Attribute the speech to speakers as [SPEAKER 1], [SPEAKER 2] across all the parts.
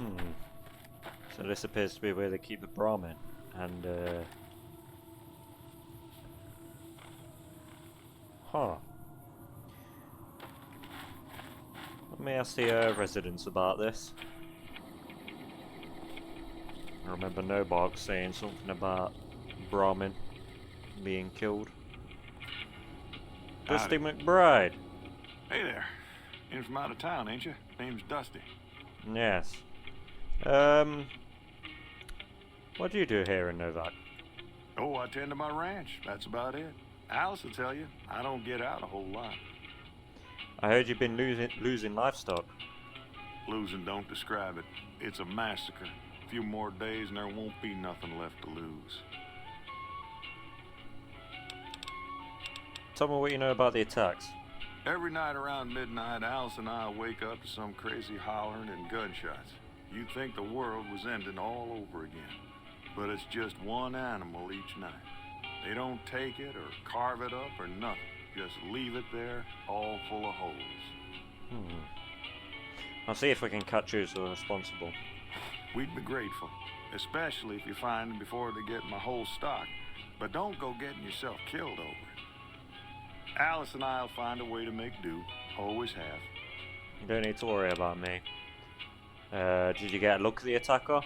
[SPEAKER 1] Hmm. So this appears to be where they keep the Brahmin, and huh. Let me ask the residents about this. I remember Novac saying something about Brahmin being killed. Dusty
[SPEAKER 2] Howdy.
[SPEAKER 1] McBride.
[SPEAKER 2] Hey there. In from out of town, ain't you? Name's Dusty.
[SPEAKER 1] Yes. What do you do here in Novac?
[SPEAKER 2] Oh, I tend to my ranch. That's about it. Alice will tell you, I don't get out a whole lot.
[SPEAKER 1] I heard you've been losing livestock.
[SPEAKER 2] Losing don't describe it. It's a massacre. A few more days and there won't be nothing left to lose.
[SPEAKER 1] Tell me what you know about the attacks.
[SPEAKER 2] Every night around midnight, Alice and I wake up to some crazy hollering and gunshots. You'd think the world was ending all over again. But it's just one animal each night. They don't take it or carve it up or nothing. Just leave it there, all full of holes.
[SPEAKER 1] I'll see if we can catch who's responsible.
[SPEAKER 2] We'd be grateful, especially if you find them before they get my whole stock. But don't go getting yourself killed over it. Alice and I'll find a way to make do. Always have.
[SPEAKER 1] You don't need to worry about me. Did you get a look at the attacker?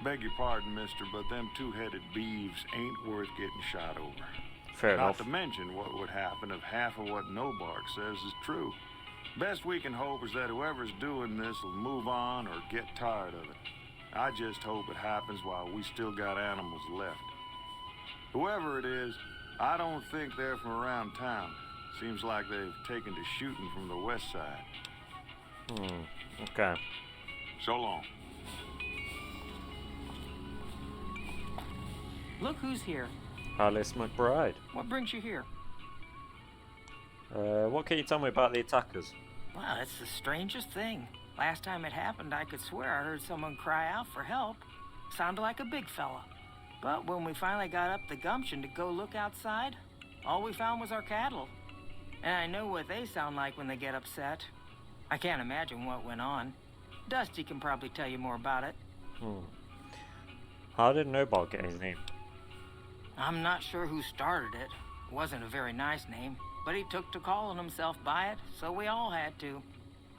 [SPEAKER 2] Beg your pardon, mister, but them two-headed beeves ain't worth getting shot over.
[SPEAKER 1] Fair enough.
[SPEAKER 2] Not to mention what would happen if half of what Nobark says is true. Best we can hope is that whoever's doing this will move on or get tired of it. I just hope it happens while we still got animals left. Whoever it is, I don't think they're from around town. Seems like they've taken to shooting from the west side.
[SPEAKER 1] Okay.
[SPEAKER 2] So long.
[SPEAKER 3] Look who's here.
[SPEAKER 1] Alice McBride.
[SPEAKER 3] What brings you here?
[SPEAKER 1] What can you tell me about the attackers?
[SPEAKER 3] Well, it's the strangest thing. Last time it happened, I could swear I heard someone cry out for help. Sounded like a big fella. But when we finally got up the gumption to go look outside, all we found was our cattle. And I know what they sound like when they get upset. I can't imagine what went on. Dusty can probably tell you more about it.
[SPEAKER 1] How did Noble get his name?
[SPEAKER 3] I'm not sure who started it. It wasn't a very nice name, but he took to calling himself by it, so we all had to.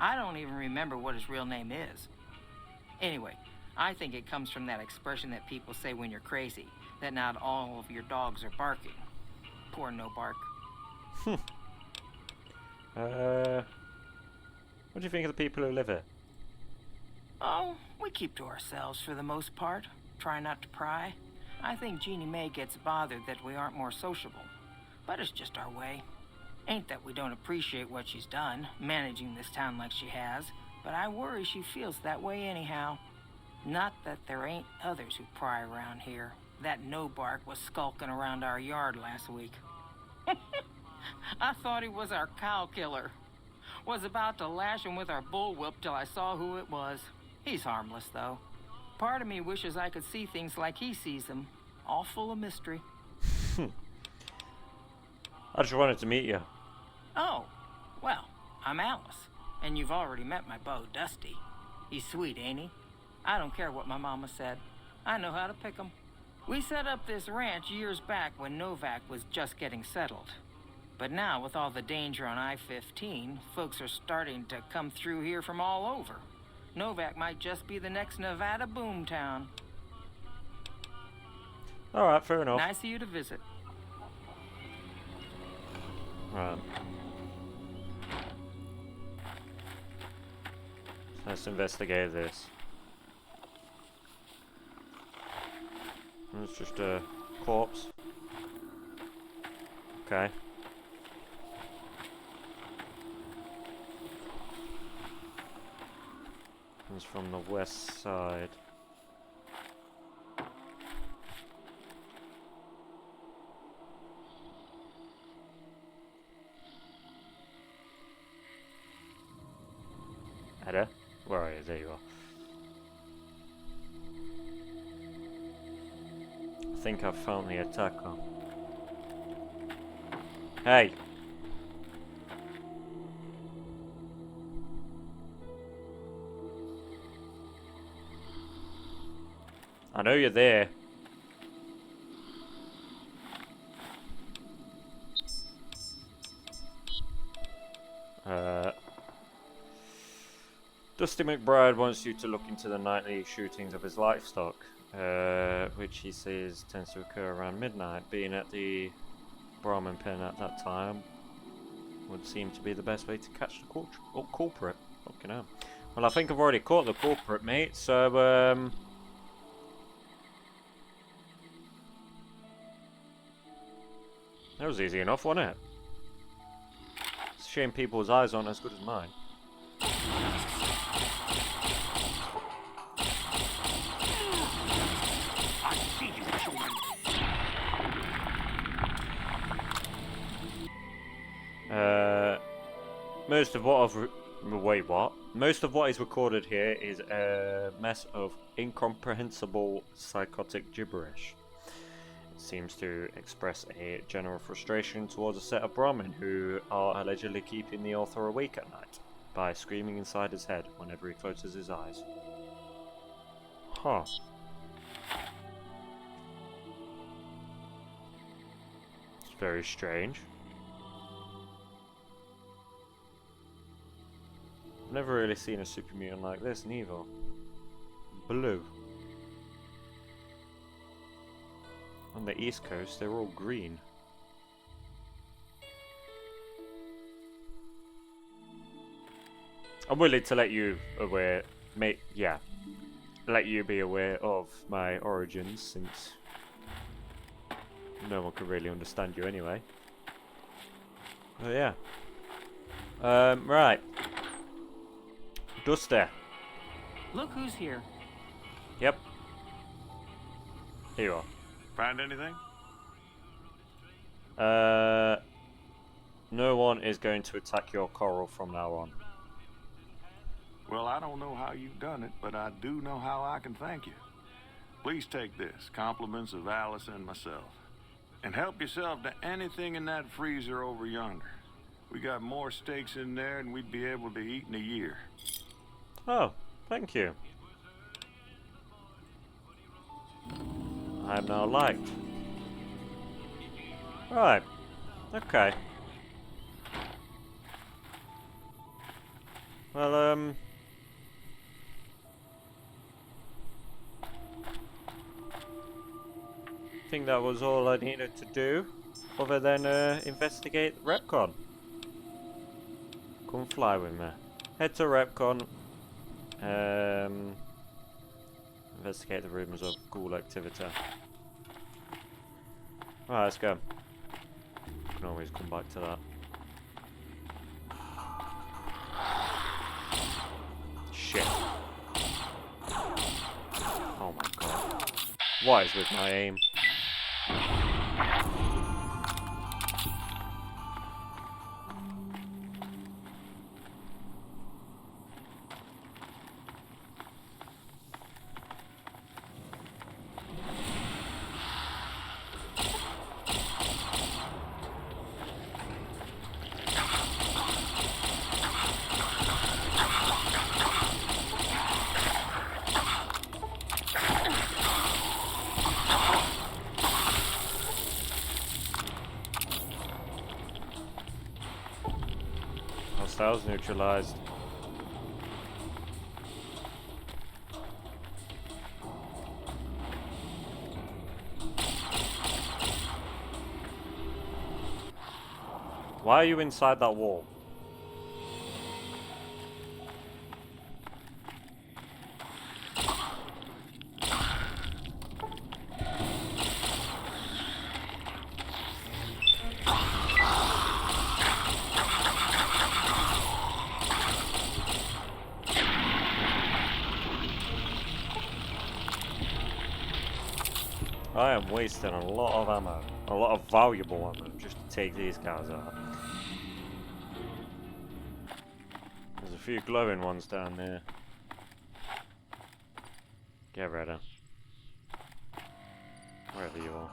[SPEAKER 3] I don't even remember what his real name is. Anyway, I think it comes from that expression that people say when you're crazy, that not all of your dogs are barking. Poor No Bark.
[SPEAKER 1] What do you think of the people who live here?
[SPEAKER 3] Oh, we keep to ourselves for the most part. Try not to pry. I think Jeannie Mae gets bothered that we aren't more sociable. But it's just our way. Ain't that we don't appreciate what she's done, managing this town like she has, but I worry she feels that way anyhow. Not that there ain't others who pry around here. That No Bark was skulking around our yard last week. I thought he was our cow killer. Was about to lash him with our bullwhip till I saw who it was. He's harmless, though. Part of me wishes I could see things like he sees them, all full of mystery.
[SPEAKER 1] I just wanted to meet you.
[SPEAKER 3] Oh, well, I'm Alice, and you've already met my beau, Dusty. He's sweet, ain't he? I don't care what my mama said. I know how to pick 'em. We set up this ranch years back when Novac was just getting settled. But now, with all the danger on I-15, folks are starting to come through here from all over. Novac might just be the next Nevada boomtown.
[SPEAKER 1] Alright, fair enough.
[SPEAKER 3] Nice of you to visit.
[SPEAKER 1] Right. Let's investigate this. It's just a corpse. Okay. It's from the west side. Ada? Where are you? There you are. I think I've found the attacker. Hey! I know you're there. Dusty McBride wants you to look into the nightly shootings of his livestock, which he says tends to occur around midnight. Being at the Brahmin pen at that time would seem to be the best way to catch the culprit. Fucking hell. Well, I think I've already caught the culprit, mate, so, that was easy enough, wasn't it? It's a shame people's eyes aren't as good as mine. Most of what Most of what is recorded here is a mess of incomprehensible psychotic gibberish. It seems to express a general frustration towards a set of Brahmin who are allegedly keeping the author awake at night by screaming inside his head whenever he closes his eyes. Huh. It's very strange. I've never really seen a super mutant like this, neither. Blue. On the East Coast, they're all green. I'm willing to let you aware, let you be aware of my origins, since no one can really understand you anyway. Oh yeah. Right. Dusty.
[SPEAKER 3] Look who's here.
[SPEAKER 1] Yep. Here you are.
[SPEAKER 2] Find anything?
[SPEAKER 1] No one is going to attack your coral from now on.
[SPEAKER 2] Well, I don't know how you've done it, but I do know how I can thank you. Please take this, compliments of Alice and myself. And help yourself to anything in that freezer over yonder. We got more steaks in there than we'd be able to eat in a year.
[SPEAKER 1] Oh, thank you. I am now liked. Right. Okay. Well, I think that was all I needed to do, other than investigate Repcon. Come fly with me. Head to Repcon. Investigate the rumours of ghoul activity. Right, let's go. Can always come back to that. Shit. Oh my god. What is with my aim? Hostiles neutralized. Why are you inside that wall? I am wasting a lot of ammo, a lot of valuable ammo, just to take these guys out. There's a few glowing ones down there. Get ready. Wherever you are.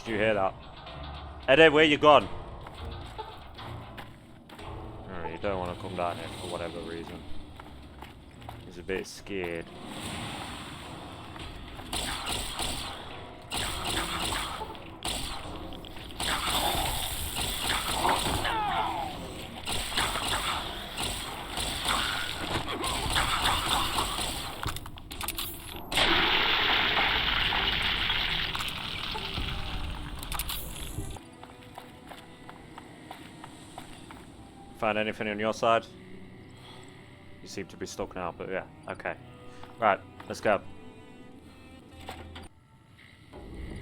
[SPEAKER 1] Do you hear that? Eddie, where you gone? Oh, you don't want to come down here for whatever reason. He's a bit scared. Find anything on your side? You seem to be stuck now, but yeah, okay. Right, let's go.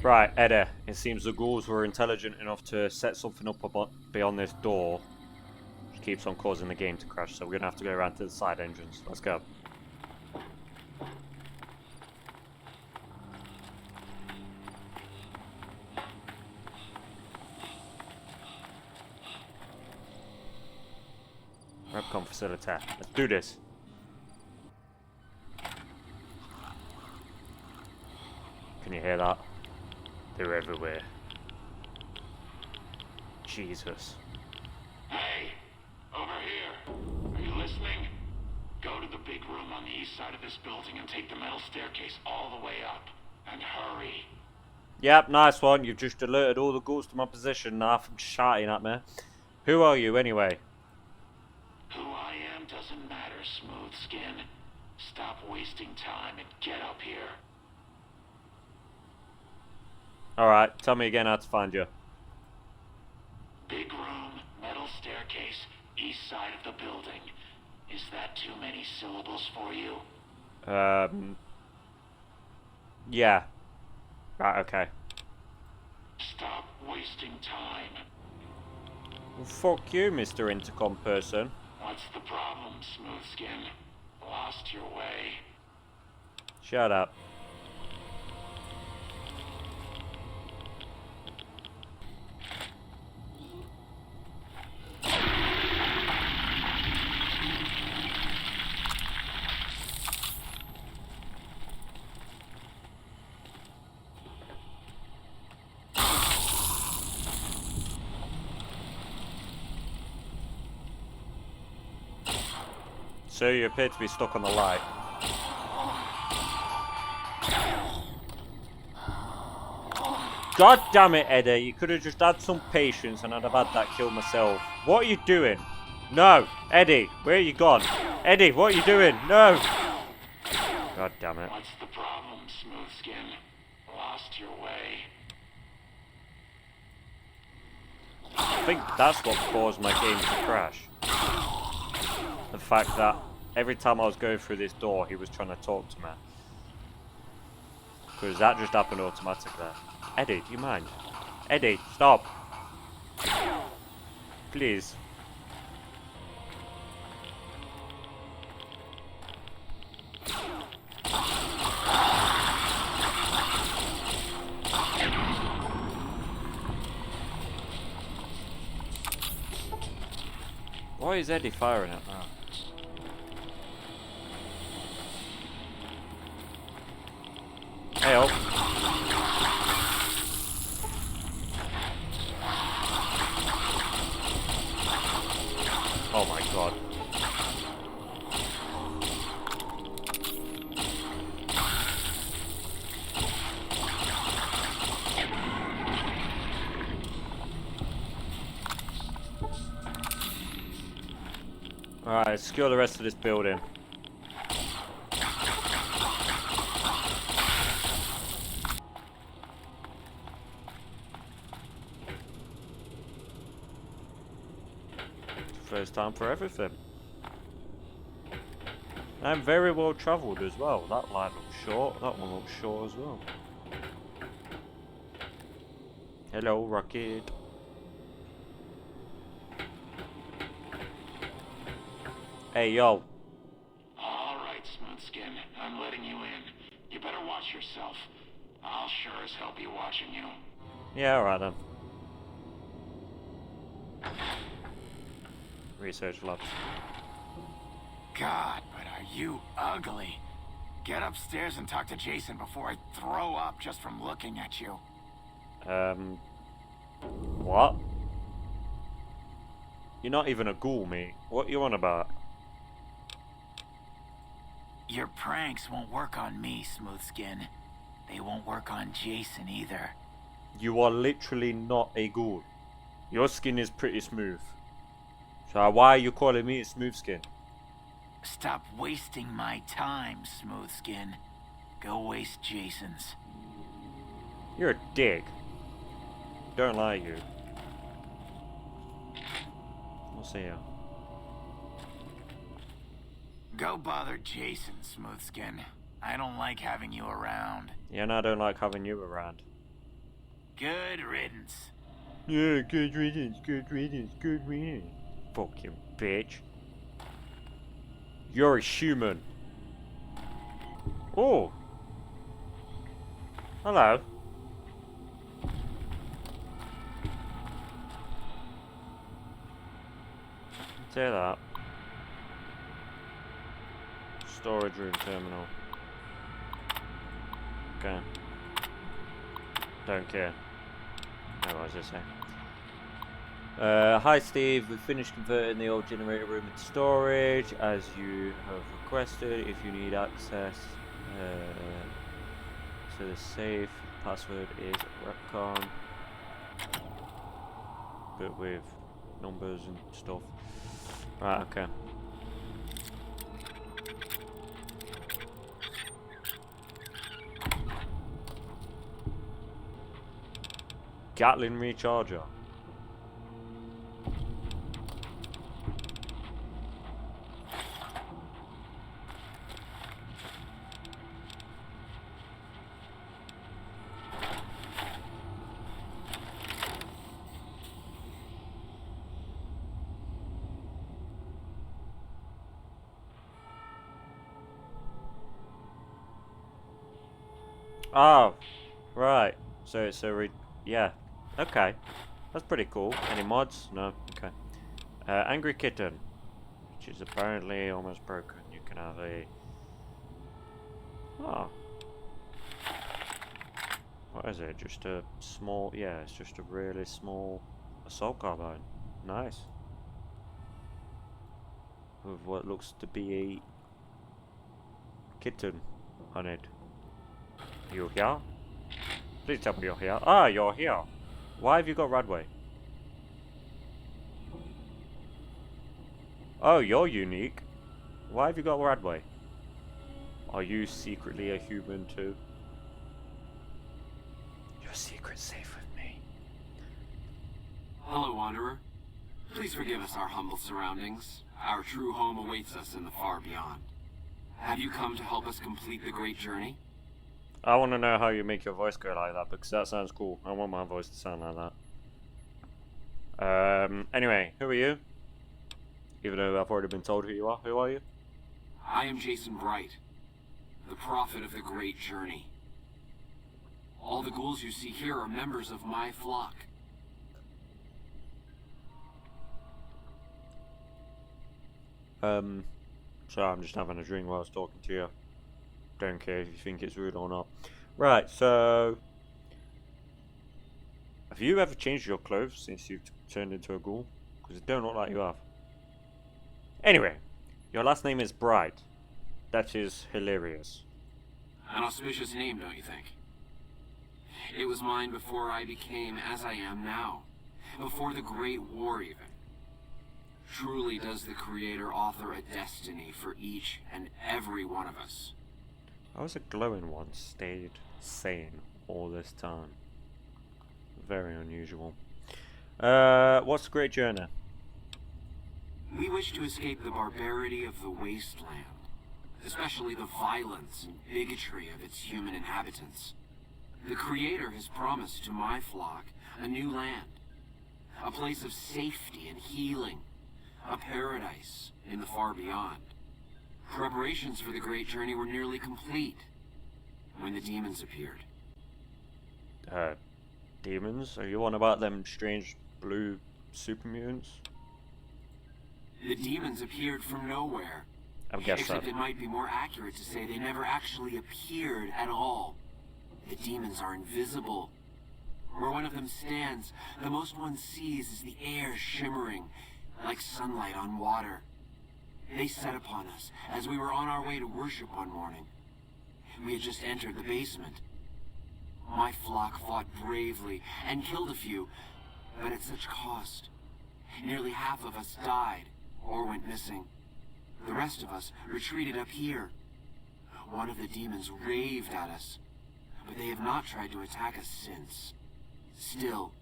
[SPEAKER 1] Right, Eddie, it seems the ghouls were intelligent enough to set something up beyond this door. Which keeps on causing the game to crash, so we're going to have to go around to the side entrance. Let's go. Repcon facility. Let's do this. Can you hear that? They're everywhere. Jesus.
[SPEAKER 4] Hey, over here. Are you listening? Go to the big room on the east side of this building and take the metal staircase all the way up. And hurry.
[SPEAKER 1] Yep, nice one. You've just alerted all the ghouls to my position. Now I'm shouting at me. Who are you anyway?
[SPEAKER 4] Who I am doesn't matter, Smooth Skin. Stop wasting time and get up here.
[SPEAKER 1] Alright, tell me again how to find you.
[SPEAKER 4] Big room, metal staircase, east side of the building. Is that too many syllables for you?
[SPEAKER 1] Yeah. Right, okay.
[SPEAKER 4] Stop wasting time.
[SPEAKER 1] Well, fuck you, Mr. Intercom person.
[SPEAKER 4] What's the problem, Smooth Skin? Lost your way?
[SPEAKER 1] Shut up. So you appear to be stuck on the light. God damn it, Eddie. You could have just had some patience and I'd have had that kill myself. What are you doing? No! Eddie, where are you gone? Eddie, what are you doing? No! God damn it.
[SPEAKER 4] What's the problem, Smooth Skin? Lost your way?
[SPEAKER 1] I think that's what caused my game to crash. The fact that every time I was going through this door, he was trying to talk to me. Because that just happened automatically. Eddie, do you mind? Eddie, stop! Please. Why is Eddie firing at that? Help. Oh my god. Alright, let's secure the rest of this building. First time for everything. I'm very well travelled as well. That line looks short, that one looks short as well. Hello, Rocket. Hey, yo.
[SPEAKER 4] Alright, Smooth Skin. I'm letting you in. You better watch yourself. I'll sure as hell be watching you.
[SPEAKER 1] Yeah, alright then. Research labs.
[SPEAKER 5] God, but are you ugly. Get upstairs and talk to Jason before I throw up just from looking at you.
[SPEAKER 1] What? You're not even a ghoul, mate. What you on about?
[SPEAKER 5] Your pranks won't work on me, Smoothskin. They won't work on Jason either.
[SPEAKER 1] You are literally not a ghoul. Your skin is pretty smooth. So why are you calling me a smooth skin?
[SPEAKER 5] Stop wasting my time, Smoothskin. Go waste Jason's.
[SPEAKER 1] You're a dick. Don't lie, you. We'll see ya.
[SPEAKER 5] Go bother Jason, Smoothskin. I don't like having you around.
[SPEAKER 1] Yeah, and I don't like having you around.
[SPEAKER 5] Good riddance.
[SPEAKER 1] Yeah, good riddance, good riddance, good riddance. Fucking bitch. You're a human. Oh. Hello. Say that. Storage room terminal. Okay. Don't care. No, what was I saying? Hi Steve, we've finished converting the old generator room into storage as you have requested. If you need access to the safe, password is Repcon, but with numbers and stuff. Right, okay. Gatling recharger. Oh, right. So it's a yeah. Okay. That's pretty cool. Any mods? No? Okay. Angry Kitten, which is apparently almost broken. You can have a... Oh. What is it? Just a small... Yeah, it's just a really small assault carbine. Nice. With what looks to be a kitten on it. You here? Please tell me you're here. Ah, you're here. Why have you got Radway? Oh, you're unique. Why have you got Radway? Are you secretly a human too? Your secret's safe with me.
[SPEAKER 6] Hello, Wanderer. Please forgive us our humble surroundings. Our true home awaits us in the far beyond. Have you come to help us complete the great journey?
[SPEAKER 1] I want to know how you make your voice go like that, because that sounds cool. I want my voice to sound like that. Anyway, who are you? Even though I've already been told who you are. Who are you?
[SPEAKER 6] I am Jason Bright, the prophet of the great journey. All the ghouls you see here are members of my flock.
[SPEAKER 1] So I'm just having a drink while I was talking to you. Don't care if you think it's rude or not. Right, so... Have you ever changed your clothes since you've turned into a ghoul? Because it don't look like you have. Anyway, your last name is Bright. That is hilarious.
[SPEAKER 6] An auspicious name, don't you think? It was mine before I became as I am now. Before the Great War, even. Truly does the Creator author a destiny for each and every one of us.
[SPEAKER 1] How has a glowing one stayed sane all this time? Very unusual. What's the Great Journey?
[SPEAKER 6] We wish to escape the barbarity of the wasteland, especially the violence and bigotry of its human inhabitants. The Creator has promised to my flock a new land, a place of safety and healing, a paradise in the far beyond. Preparations for the great journey were nearly complete when the demons appeared.
[SPEAKER 1] Demons? Are you on about them strange blue super mutants?
[SPEAKER 6] The demons appeared from nowhere.
[SPEAKER 1] I guess
[SPEAKER 6] Except
[SPEAKER 1] so.
[SPEAKER 6] it might be more accurate to say they never actually appeared at all. The demons are invisible, Where one of them stands, the most one sees is the air shimmering, like sunlight on water. They set upon us as we were on our way to worship one morning. We had just entered the basement. My flock fought bravely and killed a few, but at such cost. Nearly half of us died or went missing. The rest of us retreated up here. One of the demons raved at us, but they have not tried to attack us since. Still,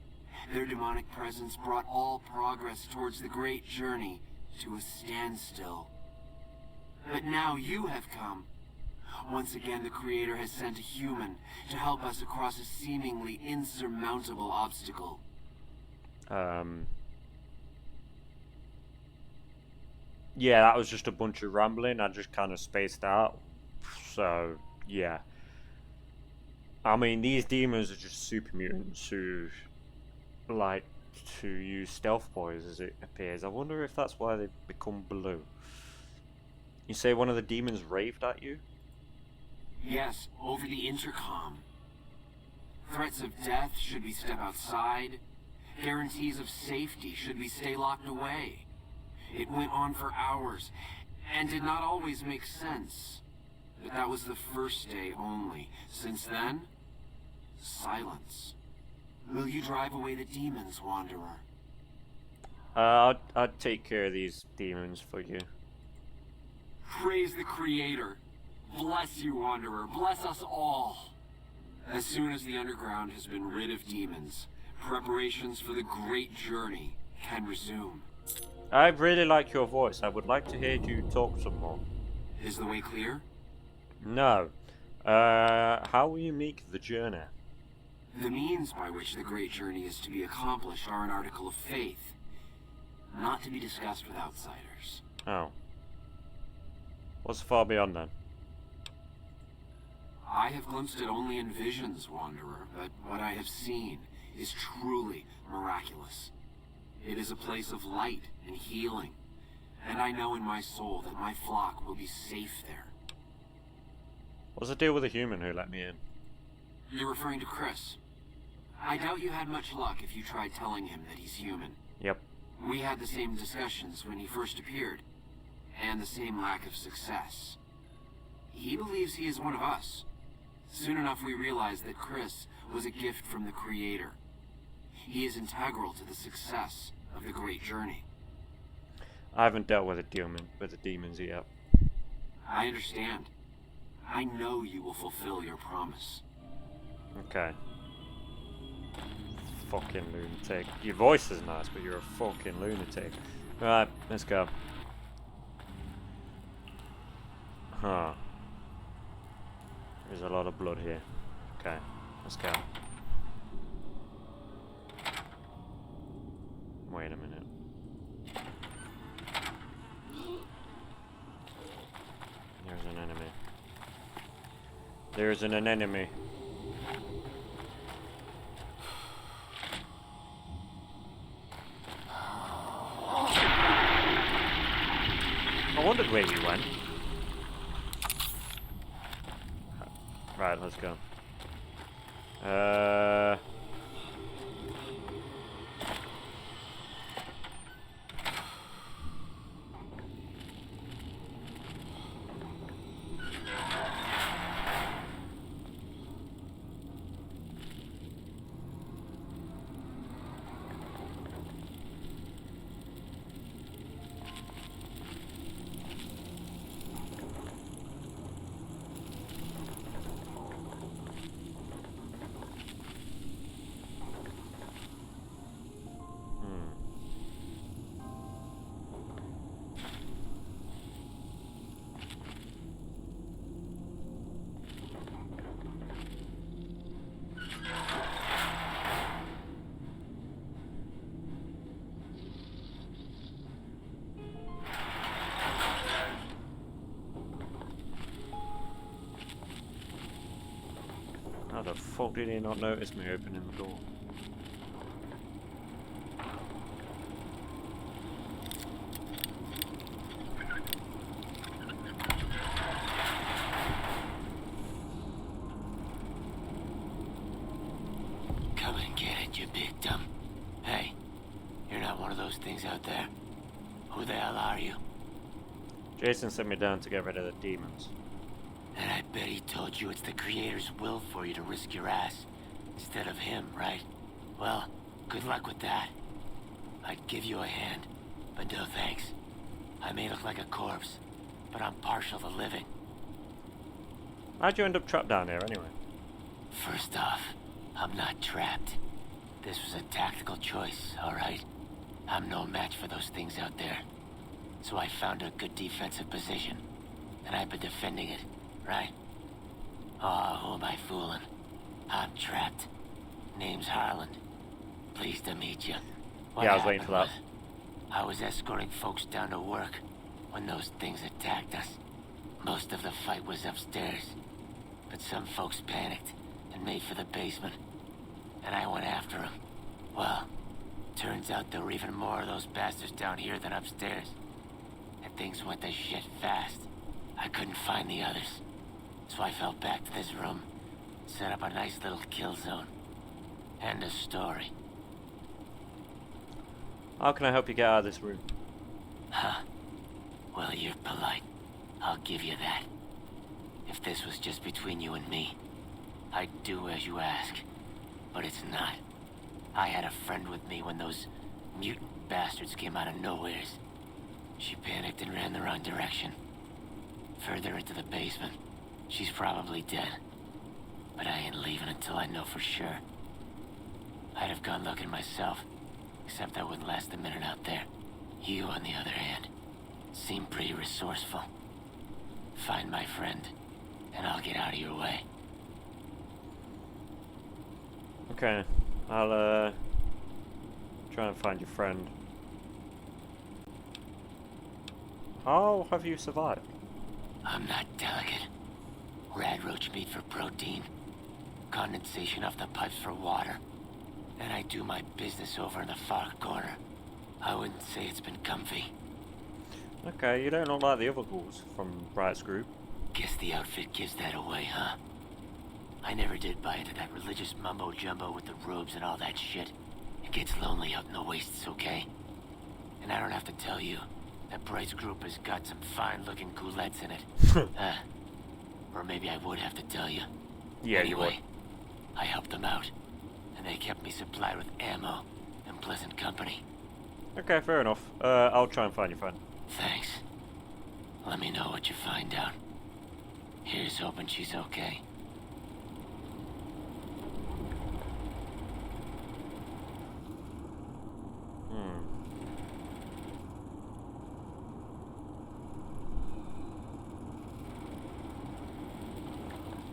[SPEAKER 6] their demonic presence brought all progress towards the great journey to a standstill. But now you have come. Once again, the Creator has sent a human to help us across a seemingly insurmountable obstacle.
[SPEAKER 1] Yeah, that was just a bunch of rambling. I just kind of spaced out. So, yeah. I mean, these demons are just super mutants who like to use stealth boys, as it appears. I wonder if that's why they become blue. You say one of the demons raved at you?
[SPEAKER 6] Yes, over the intercom. Threats of death should we step outside. Guarantees of safety should we stay locked away. It went on for hours, and did not always make sense. But that was the first day only. Since then, silence. Will you drive away the demons, Wanderer?
[SPEAKER 1] I'd take care of these demons for you.
[SPEAKER 6] Praise the Creator. Bless you, Wanderer. Bless us all. As soon as the underground has been rid of demons, preparations for the great journey can resume.
[SPEAKER 1] I really like your voice. I would like to hear you talk some more.
[SPEAKER 6] Is the way clear?
[SPEAKER 1] No. How will you make the journey?
[SPEAKER 6] The means by which the great journey is to be accomplished are an article of faith, not to be discussed with outsiders.
[SPEAKER 1] Oh. What's far beyond then?
[SPEAKER 6] I have glimpsed it only in visions, Wanderer, but what I have seen is truly miraculous. It is a place of light and healing, and I know in my soul that my flock will be safe there.
[SPEAKER 1] What's the deal with the human who let me in?
[SPEAKER 6] You're referring to Chris. I doubt you had much luck if you tried telling him that he's human.
[SPEAKER 1] Yep.
[SPEAKER 6] We had the same discussions when he first appeared, and the same lack of success. He believes he is one of us. Soon enough we realized that Chris was a gift from the Creator. He is integral to the success of the great journey.
[SPEAKER 1] I haven't dealt with the demons yet.
[SPEAKER 6] I understand. I know you will fulfill your promise.
[SPEAKER 1] Okay. Fucking lunatic. Your voice is nice, but you're a fucking lunatic. Right, let's go. Huh. There's a lot of blood here. Okay, let's go. Wait a minute. There's an enemy. There's an enemy. I wondered where you went. Right, let's go. How the fuck did he not notice me opening the door?
[SPEAKER 5] Come and get the hell are you?
[SPEAKER 1] Jason sent me down to get rid of the demons.
[SPEAKER 5] And I bet he told you it's the Creator's will for you to risk your ass instead of him, right? Well, good luck with that. I'd give you a hand, but no thanks. I may look like a corpse, but I'm partial to living.
[SPEAKER 1] How'd you end up trapped down here anyway?
[SPEAKER 5] First off, I'm not trapped. This was a tactical choice, alright? I'm no match for those things out there. So I found a good defensive position, and I've been defending it, right? Oh, who am I fooling? I'm trapped. Name's Harland. Pleased to meet you. What
[SPEAKER 1] Yeah, I was waiting for that.
[SPEAKER 5] I was escorting folks down to work when those things attacked us. Most of the fight was upstairs, but some folks panicked and made for the basement, and I went after them. Well, turns out there were even more of those bastards down here than upstairs, and things went to shit fast. I couldn't find the others, so I fell back to this room, set up a nice little kill zone. End of story.
[SPEAKER 1] How can I help you get out of this room?
[SPEAKER 5] Huh. Well, you're polite. I'll give you that. If this was just between you and me, I'd do as you ask. But it's not. I had a friend with me when those mutant bastards came out of nowheres. She panicked and ran the wrong direction. Further into the basement. She's probably dead. But I ain't leaving until I know for sure. I'd have gone looking myself, except I wouldn't last a minute out there. You, on the other hand, seem pretty resourceful. Find my friend, and I'll get out of your way.
[SPEAKER 1] Okay, I'll try and find your friend. How have you survived?
[SPEAKER 5] I'm not delicate. Radroach meat for protein. Condensation off the pipes for water. And I do my business over in the far corner. I wouldn't say it's been comfy.
[SPEAKER 1] Okay, you don't look like the other ghouls from Bright's group.
[SPEAKER 5] Guess the outfit gives that away, huh? I never did buy into that religious mumbo-jumbo with the robes and all that shit. It gets lonely out in the wastes, okay? And I don't have to tell you that Bright's group has got some fine-looking ghoulettes in it. Or maybe I would have to tell you.
[SPEAKER 1] Yeah,
[SPEAKER 5] anyway,
[SPEAKER 1] you would.
[SPEAKER 5] I helped them out, and they kept me supplied with ammo and pleasant company.
[SPEAKER 1] Okay, fair enough. I'll try and find your friend.
[SPEAKER 5] Thanks. Let me know what you find out. Here's hoping she's okay.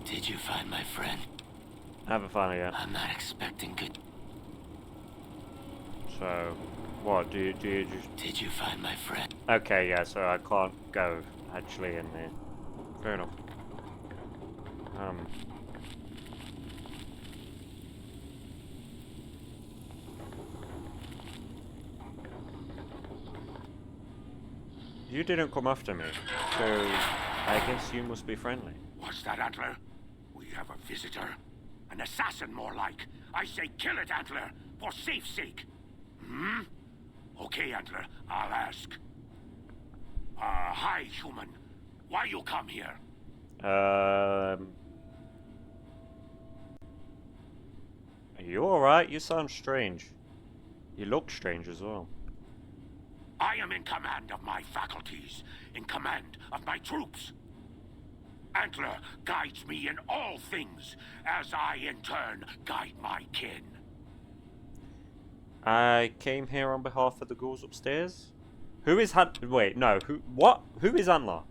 [SPEAKER 5] Did you find my friend?
[SPEAKER 1] I haven't found her yet.
[SPEAKER 5] I'm not expecting good...
[SPEAKER 1] So, what, do you just...
[SPEAKER 5] Did you find my friend?
[SPEAKER 1] Okay, yeah, so I can't go, actually, in there. Fair enough. You didn't come after me, so I guess you must be friendly.
[SPEAKER 4] What's that, Antler? We have a visitor. An assassin, more like. I say kill it, Antler, for safe sake. Hmm? Okay, Antler, I'll ask. Hi, human. Why you come here?
[SPEAKER 1] Are you alright? You sound strange. You look strange as well.
[SPEAKER 4] I am in command of my faculties, in command of my troops. Antler guides me in all things, as I in turn guide my kin.
[SPEAKER 1] I came here on behalf of the ghouls upstairs. Who is Wait, no. What? Who is Antler?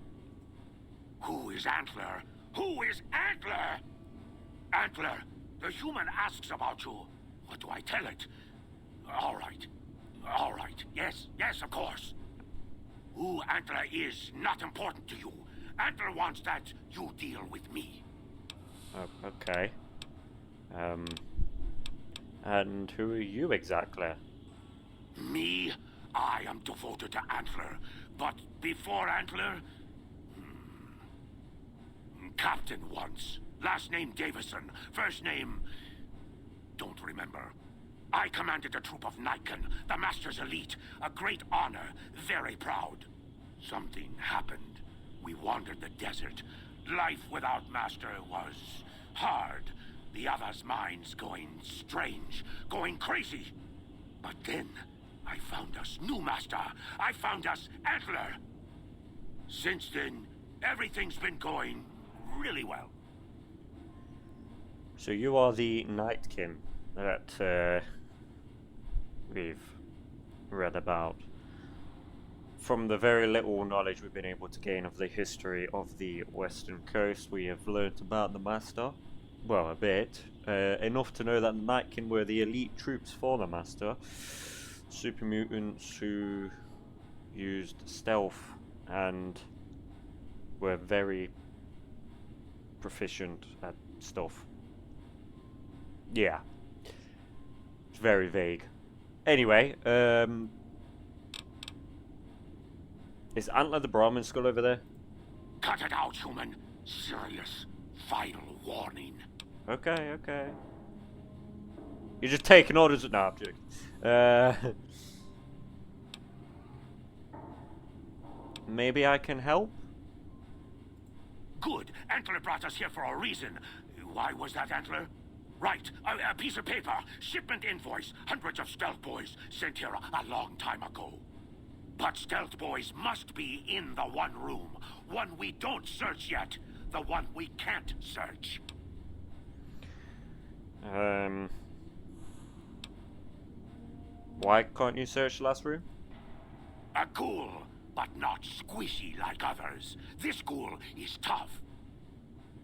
[SPEAKER 4] Who is Antler? Who is Antler? Antler, the human asks about you. What do I tell it? All right. All right. Yes, of course. Who Antler is not important to you. Antler wants that you deal with me.
[SPEAKER 1] Oh, okay. And who are you exactly?
[SPEAKER 4] Me? I am devoted to Antler. But before Antler... Captain once. Last name Davison. First name... Don't remember. I commanded a troop of Niken, the Master's elite. A great honor, very proud. Something happened. We wandered the desert. Life without Master was hard. The others' minds going strange, going crazy. But then, I found us new Master. I found us Antler. Since then, everything's been going really well.
[SPEAKER 1] So you are the Nightkin that we've read about. From the very little knowledge we've been able to gain of the history of the Western Coast, we have learnt about the Master. Well, a bit. Enough to know that the Nightkin were the elite troops for the Master. Super mutants who used stealth and were very proficient at stuff. Yeah. It's very vague. Anyway, is Antler the Brahmin skull over there?
[SPEAKER 4] Cut it out, human. Serious, vital warning.
[SPEAKER 1] Okay, okay. You're just taking orders. No, I'm joking. Maybe I can help?
[SPEAKER 4] Good. Antler brought us here for a reason. Why was that, Antler? Right. A piece of paper. Shipment invoice. Hundreds of stealth boys sent here a long time ago. But stealth boys must be in the one room. One we don't search yet. The one we can't search.
[SPEAKER 1] Why can't you search the last room?
[SPEAKER 4] A ghoul, but not squishy like others. This ghoul is tough.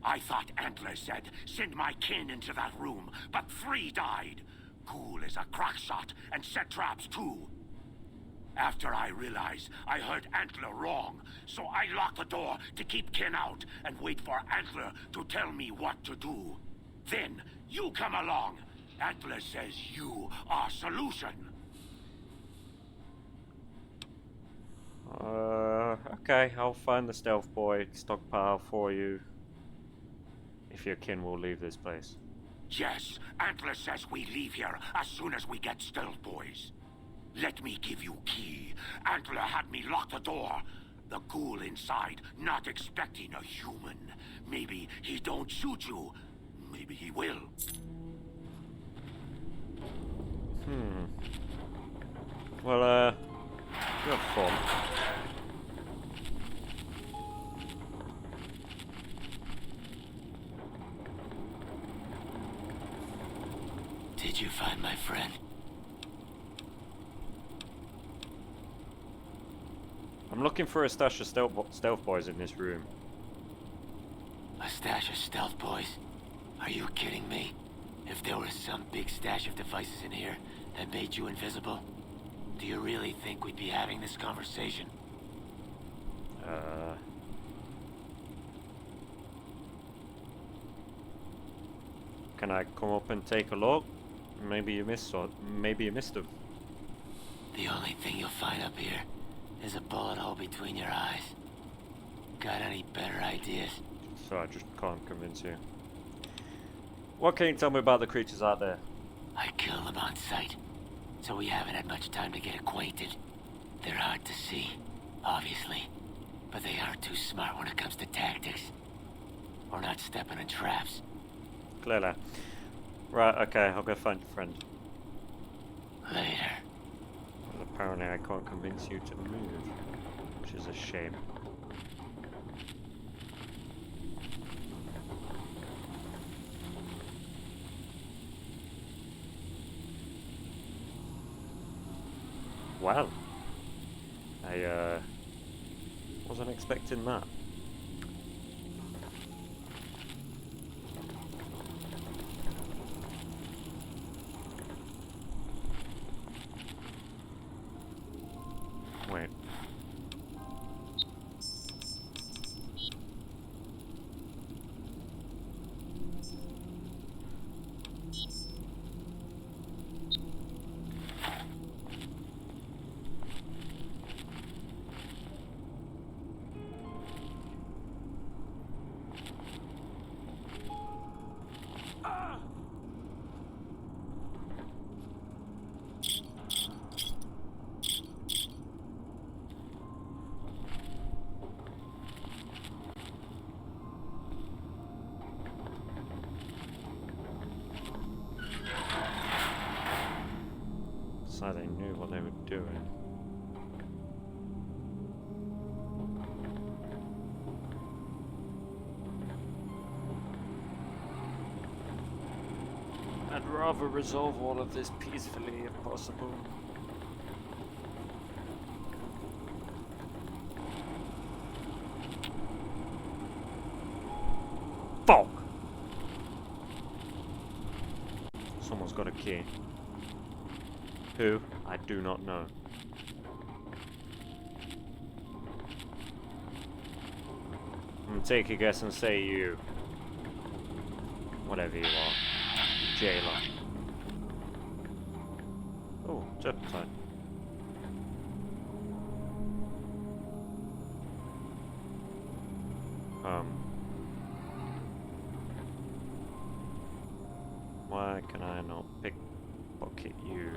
[SPEAKER 4] I thought Antler said, send my kin into that room, but 3 died. Ghoul is a crack shot and set traps too. After I realized I heard Antler wrong, so I locked the door to keep kin out and wait for Antler to tell me what to do. Then, you come along. Antler says you are solution.
[SPEAKER 1] Okay, I'll find the stealth boy stockpile for you. If your kin will leave this place.
[SPEAKER 4] Yes, Antler says we leave here as soon as we get stealth boys. Let me give you key. Antler had me lock the door. The ghoul inside, not expecting a human. Maybe he don't shoot you. Maybe he will.
[SPEAKER 1] Well, you have fun.
[SPEAKER 5] Did you find my friend?
[SPEAKER 1] I'm looking for a stash of stealth boys in this room.
[SPEAKER 5] A stash of stealth boys? Are you kidding me? If there was some big stash of devices in here that made you invisible, do you really think we'd be having this conversation?
[SPEAKER 1] Can I come up and take a look? Maybe you missed them.
[SPEAKER 5] The only thing you'll find up here is a bullet hole between your eyes. Got any better ideas?
[SPEAKER 1] So I just can't convince you. What can you tell me about the creatures out there?
[SPEAKER 5] I kill them on sight, so we haven't had much time to get acquainted. They're hard to see, obviously, but they aren't too smart when it comes to tactics. Or not stepping in traps.
[SPEAKER 1] Clearly. Right, okay, I'll go find your friend.
[SPEAKER 5] Later.
[SPEAKER 1] Well, apparently I can't convince you to move, which is a shame. Well, I wasn't expecting that. Wait. knew what they were doing. I'd rather resolve all of this peacefully if possible. Fuck! Someone's got a key. Who? I do not know. I'm gonna take a guess and say you. Whatever you are. Jailer. Oh, turpentine. Why can I not pickpocket you?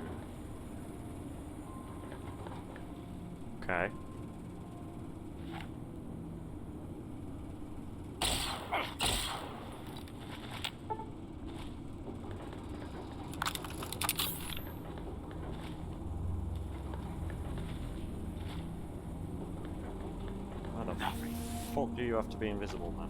[SPEAKER 1] Okay. Why the fuck do you have to be invisible, man?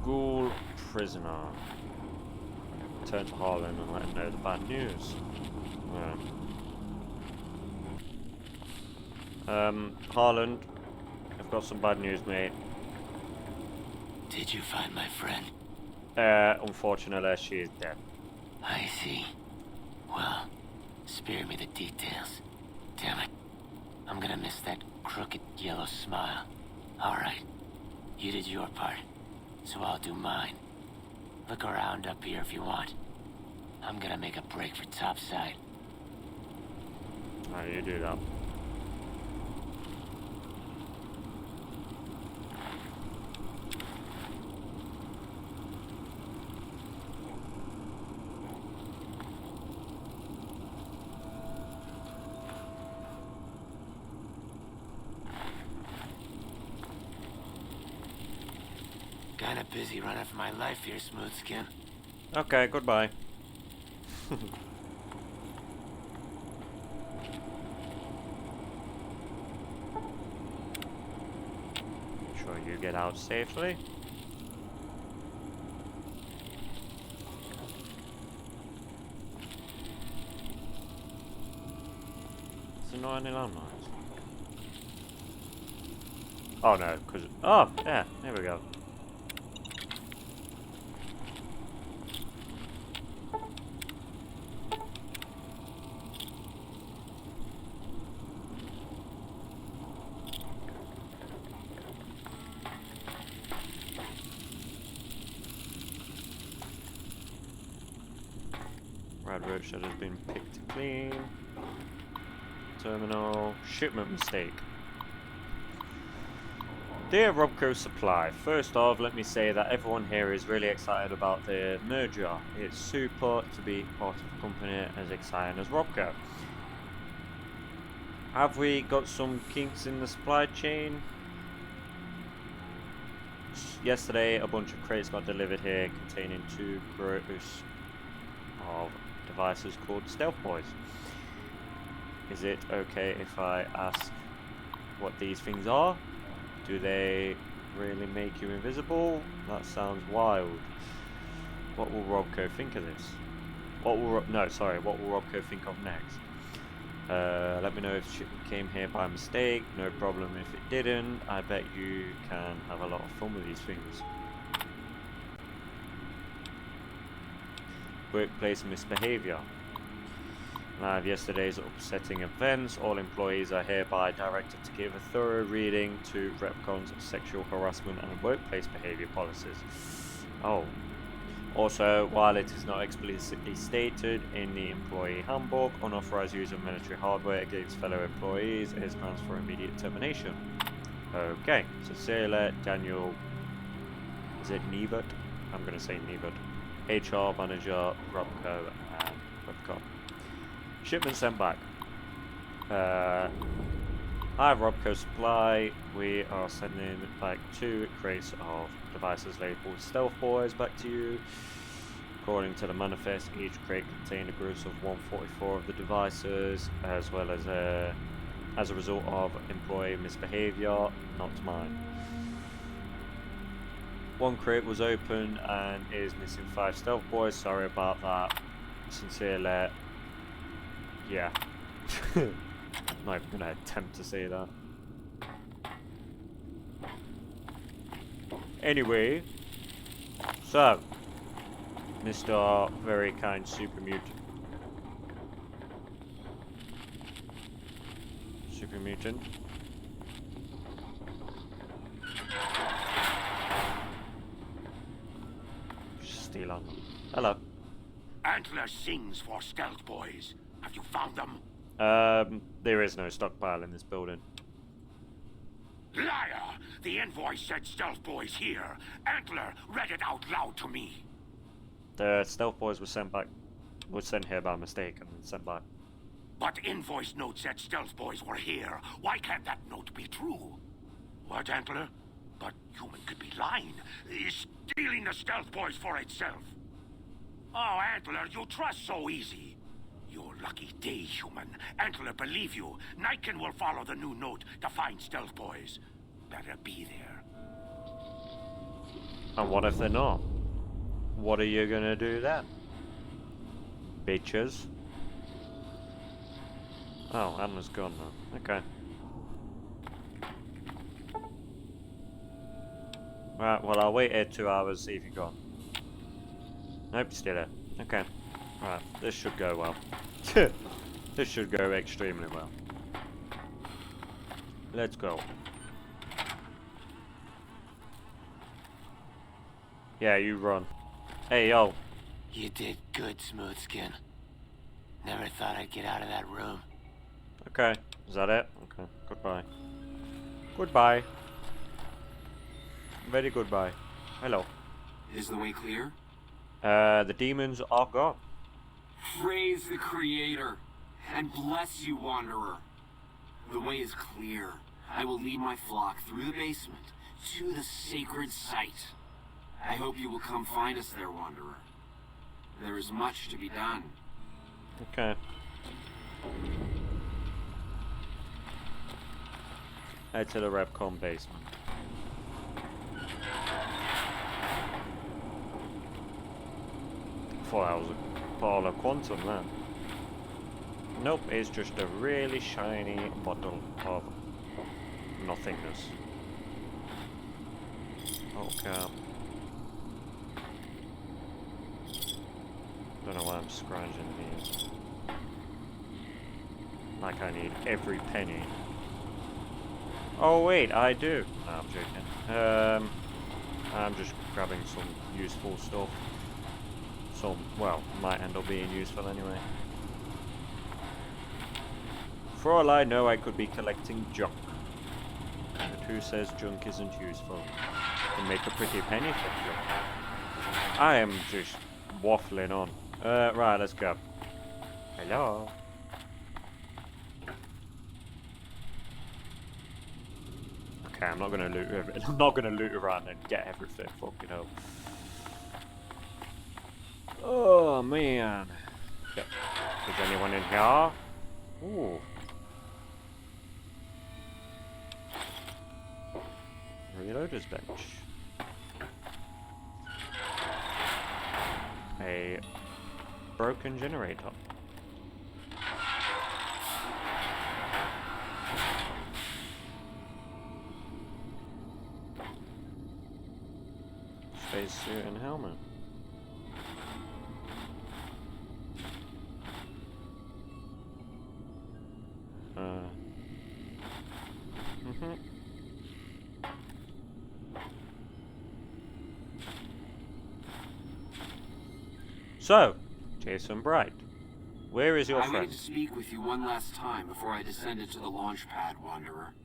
[SPEAKER 1] Ghoul prisoner. Turn to Harlan and let him know the bad news. Harlan, I've got some bad news, mate.
[SPEAKER 5] Did you find my friend?
[SPEAKER 1] Unfortunately, she is dead.
[SPEAKER 5] I see. Well, spare me the details. Damn it. I'm gonna miss that crooked yellow smile. Alright. You did your part, so I'll do mine. Look around up here if you want. I'm gonna make a break for topside.
[SPEAKER 1] How do you do that?
[SPEAKER 5] Kinda busy running for my life here, Smoothskin.
[SPEAKER 1] Okay, goodbye. Sure you get out safely. Is there not any landmines? Oh no, because... Oh, yeah, there we go. Rad roach that has been picked clean. Terminal. Shipment mistake. Dear Robco Supply, first off, let me say that everyone here is really excited about the merger. It's super to be part of a company as exciting as Robco. Have we got some kinks in the supply chain? Yesterday, a bunch of crates got delivered here containing 2 gross of devices called Stealth Boys. Is it okay if I ask what these things are? Do they really make you invisible? That sounds wild. What will Robco think of this? What will Robco think of next? Let me know if shit came here by mistake. No problem if it didn't. I bet you can have a lot of fun with these things. workplace misbehavior. In light of yesterday's upsetting events, all employees are hereby directed to give a thorough reading to REPCON's sexual harassment and workplace behavior policies. Oh. Also, while it is not explicitly stated in the employee handbook, unauthorized use of military hardware against fellow employees is grounds for immediate termination. Okay, Cecilia, Daniel, is it Nevat? I'm going to say Nevat. HR manager, Robco, and Robco. Shipment sent back. Hi, Robco Supply. We are sending back 2 crates of devices labeled Stealth Boys back to you. According to the manifest, each crate contained a gross of 144 of the devices, as well as a result of employee misbehavior, not mine. 1 crate was opened and is missing 5 Stealth Boys. Sorry about that. Sincerely. Yeah. Not even gonna attempt to say that. Anyway, so Mr. Very Kind Super Mutant. Super Mutant. Steal on. Hello.
[SPEAKER 4] Antler sings for Stealth Boys. Have you found them?
[SPEAKER 1] There is no stockpile in this building.
[SPEAKER 4] Liar! The invoice said Stealth Boys here. Antler read it out loud to me.
[SPEAKER 1] The Stealth Boys were sent here by mistake and then sent back.
[SPEAKER 4] But invoice note said Stealth Boys were here. Why can't that note be true? What, Antler? But human could be lying. Stealing the Stealth Boys for itself. Oh, Antler, you trust so easy. Your lucky day, human. Antler believe you. Nightkin will follow the new note to find Stealth Boys. Better be there.
[SPEAKER 1] And what if they're not? What are you gonna do then? Bitches. Oh, Anna's gone now. Okay. Right, well I'll wait here 2 hours, see if you're gone. Nope, still here. Okay. Right, this should go well. This should go extremely well. Let's go. Yeah, you run. Hey, yo.
[SPEAKER 5] You did good, Smoothskin. Never thought I'd get out of that room.
[SPEAKER 1] Okay, is that it? Okay, goodbye. Goodbye. Very goodbye. Hello.
[SPEAKER 6] Is the way clear?
[SPEAKER 1] The demons are gone.
[SPEAKER 6] Praise the Creator, and bless you, Wanderer. The way is clear. I will lead my flock through the basement to the sacred site. I hope you will come find us there, Wanderer. There is much to be done.
[SPEAKER 1] Okay. Head to the Repcon basement. Thought that was a ball of quantum then. Nope, it's just a really shiny bottle of nothingness. Okay. Don't know why I'm scrounging these. Like I need every penny. Oh wait, I do. No, I'm joking. I'm just grabbing some useful stuff. Some, well, might end up being useful anyway. For all I know, I could be collecting junk. But who says junk isn't useful? Can make a pretty penny for junk. I am just waffling on. Right, let's go. Hello. Okay, I'm not gonna loot. I'm not gonna loot around and get everything. Fucking hell. Oh man. Yep. Is anyone in here? Ooh. Reloader's bench. A broken generator. Spacesuit and helmet. So, Jason Bright, where is your
[SPEAKER 6] I
[SPEAKER 1] friend?
[SPEAKER 6] waited to speak with you one last time before I descended to the launch pad, Wanderer.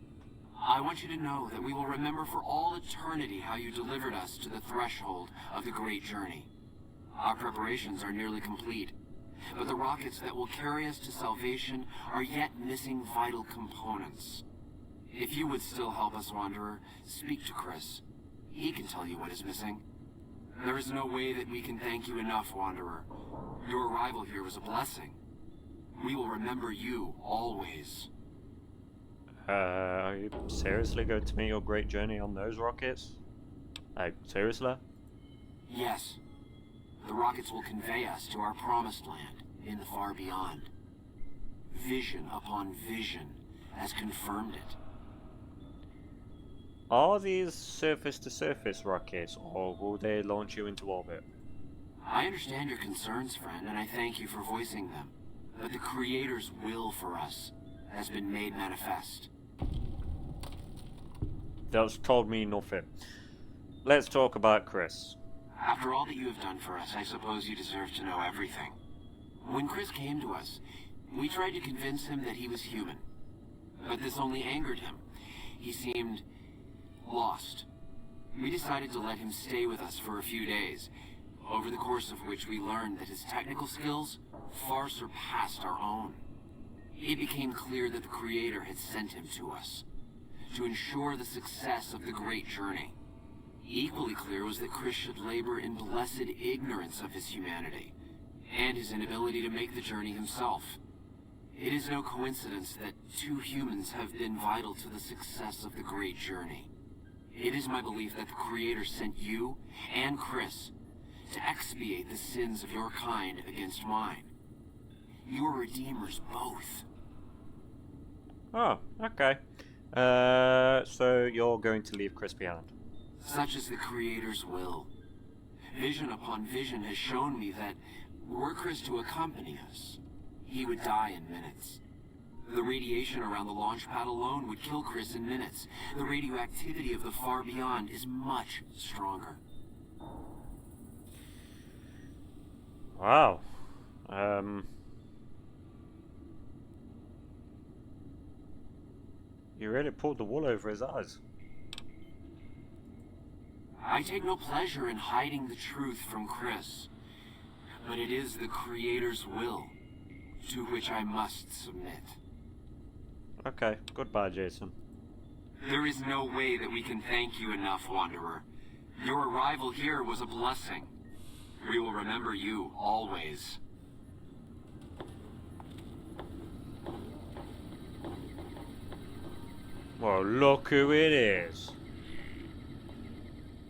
[SPEAKER 6] I want you to know that we will remember for all eternity how you delivered us to the threshold of the great journey. Our preparations are nearly complete, but the rockets that will carry us to salvation are yet missing vital components. If you would still help us, Wanderer, speak to Chris. He can tell you what is missing. There is no way that we can thank you enough, Wanderer. Your arrival here was a blessing. We will remember you always.
[SPEAKER 1] Are you seriously going to make your great journey on those rockets? Like, seriously?
[SPEAKER 6] Yes. The rockets will convey us to our promised land in the far beyond. Vision upon vision has confirmed it.
[SPEAKER 1] Are these surface-to-surface rockets, or will they launch you into orbit?
[SPEAKER 6] I understand your concerns, friend, and I thank you for voicing them. But the Creator's will for us has been made manifest.
[SPEAKER 1] That's told me nothing. Let's talk about Chris.
[SPEAKER 6] After all that you have done for us, I suppose you deserve to know everything. When Chris came to us, we tried to convince him that he was human. But this only angered him. He seemed lost. We decided to let him stay with us for a few days, over the course of which we learned that his technical skills far surpassed our own. It became clear that the Creator had sent him to us, to ensure the success of the great journey. Equally clear was that Chris should labor in blessed ignorance of his humanity, and his inability to make the journey himself. It is no coincidence that two humans have been vital to the success of the great journey. It is my belief that the Creator sent you and Chris to expiate the sins of your kind against mine. You are redeemers both.
[SPEAKER 1] Oh, okay. So you're going to leave Chris behind?
[SPEAKER 6] Such is the Creator's will. Vision upon vision has shown me that were Chris to accompany us, he would die in minutes. The radiation around the launch pad alone would kill Chris in minutes. The radioactivity of the far beyond is much stronger.
[SPEAKER 1] Wow. You really pulled the wool over his eyes.
[SPEAKER 6] I take no pleasure in hiding the truth from Chris, but it is the Creator's will to which I must submit.
[SPEAKER 1] Okay, goodbye, Jason.
[SPEAKER 6] There is no way that we can thank you enough, Wanderer. Your arrival here was a blessing. We will remember you always.
[SPEAKER 1] Well, look who it is.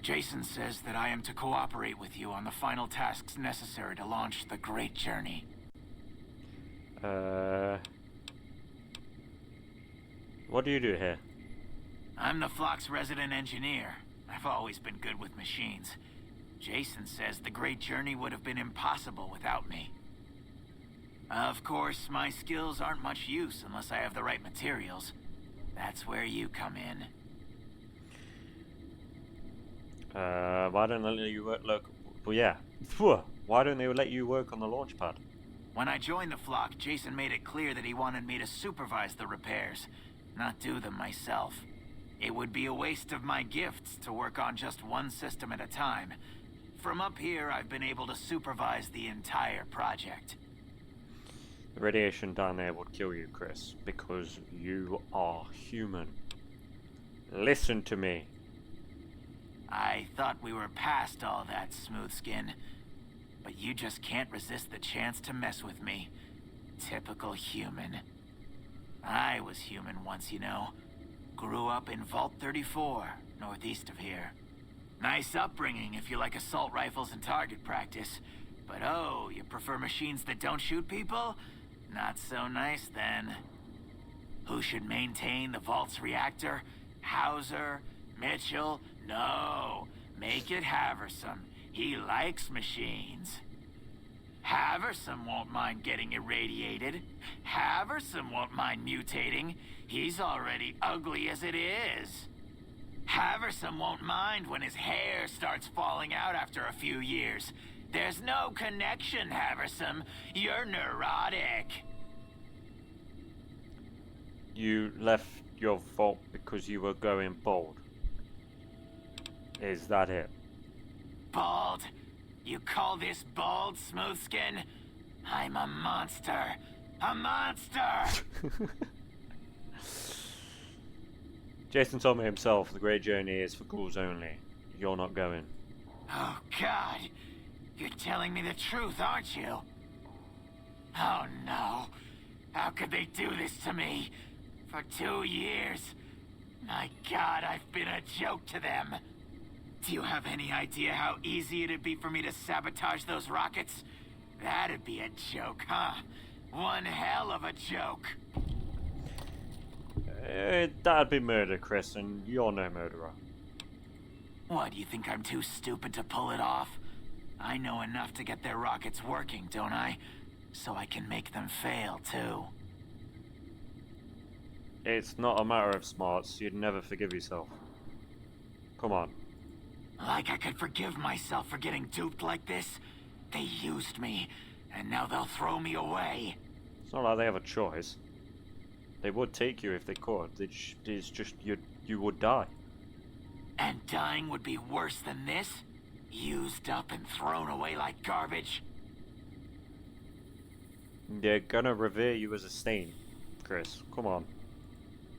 [SPEAKER 7] Jason says that I am to cooperate with you on the final tasks necessary to launch the Great Journey.
[SPEAKER 1] What do you do here?
[SPEAKER 7] I'm the Flock's resident engineer. I've always been good with machines. Jason says the Great Journey would have been impossible without me. Of course, my skills aren't much use unless I have the right materials. That's where you come in.
[SPEAKER 1] Why don't they let you work? Well, yeah. Phew. Why don't they let you work on the launch pad?
[SPEAKER 7] When I joined the Flock, Jason made it clear that he wanted me to supervise the repairs, not do them myself. It would be a waste of my gifts to work on just one system at a time. From up here, I've been able to supervise the entire project.
[SPEAKER 1] The radiation down there would kill you, Chris, because you are human. Listen to me.
[SPEAKER 7] I thought we were past all that, Smoothskin. But you just can't resist the chance to mess with me. Typical human. I was human once, you know. Grew up in Vault 34, northeast of here. Nice upbringing if you like assault rifles and target practice. But oh, you prefer machines that don't shoot people? Not so nice then. Who should maintain the Vault's reactor? Hauser? Mitchell? No. Make it Haverson. He likes machines. Haverson won't mind getting irradiated. Haverson won't mind mutating. He's already ugly as it is. Haverson won't mind when his hair starts falling out after a few years. There's no connection, Haverson. You're neurotic.
[SPEAKER 1] You left your vault because you were going bald. Is that it?
[SPEAKER 7] Bald? You call this bald, Smoothskin? I'm a monster. A monster!
[SPEAKER 1] Jason told me himself the Great Journey is for ghouls only. You're not going.
[SPEAKER 7] Oh, God. You're telling me the truth, aren't you? Oh, no. How could they do this to me? For 2 years. My God, I've been a joke to them. Do you have any idea how easy it'd be for me to sabotage those rockets? That'd be a joke, huh? One hell of a joke.
[SPEAKER 1] That'd be murder, Chris, and you're no murderer.
[SPEAKER 7] What, do you think I'm too stupid to pull it off? I know enough to get their rockets working, don't I? So I can make them fail, too.
[SPEAKER 1] It's not a matter of smarts. You'd never forgive yourself. Come on.
[SPEAKER 7] Like I could forgive myself for getting duped like this? They used me, and now they'll throw me away.
[SPEAKER 1] It's not like they have a choice. They would take you if they could. It's just you would die.
[SPEAKER 7] And dying would be worse than this? Used up and thrown away like garbage?
[SPEAKER 1] They're gonna revere you as a saint, Chris. Come on.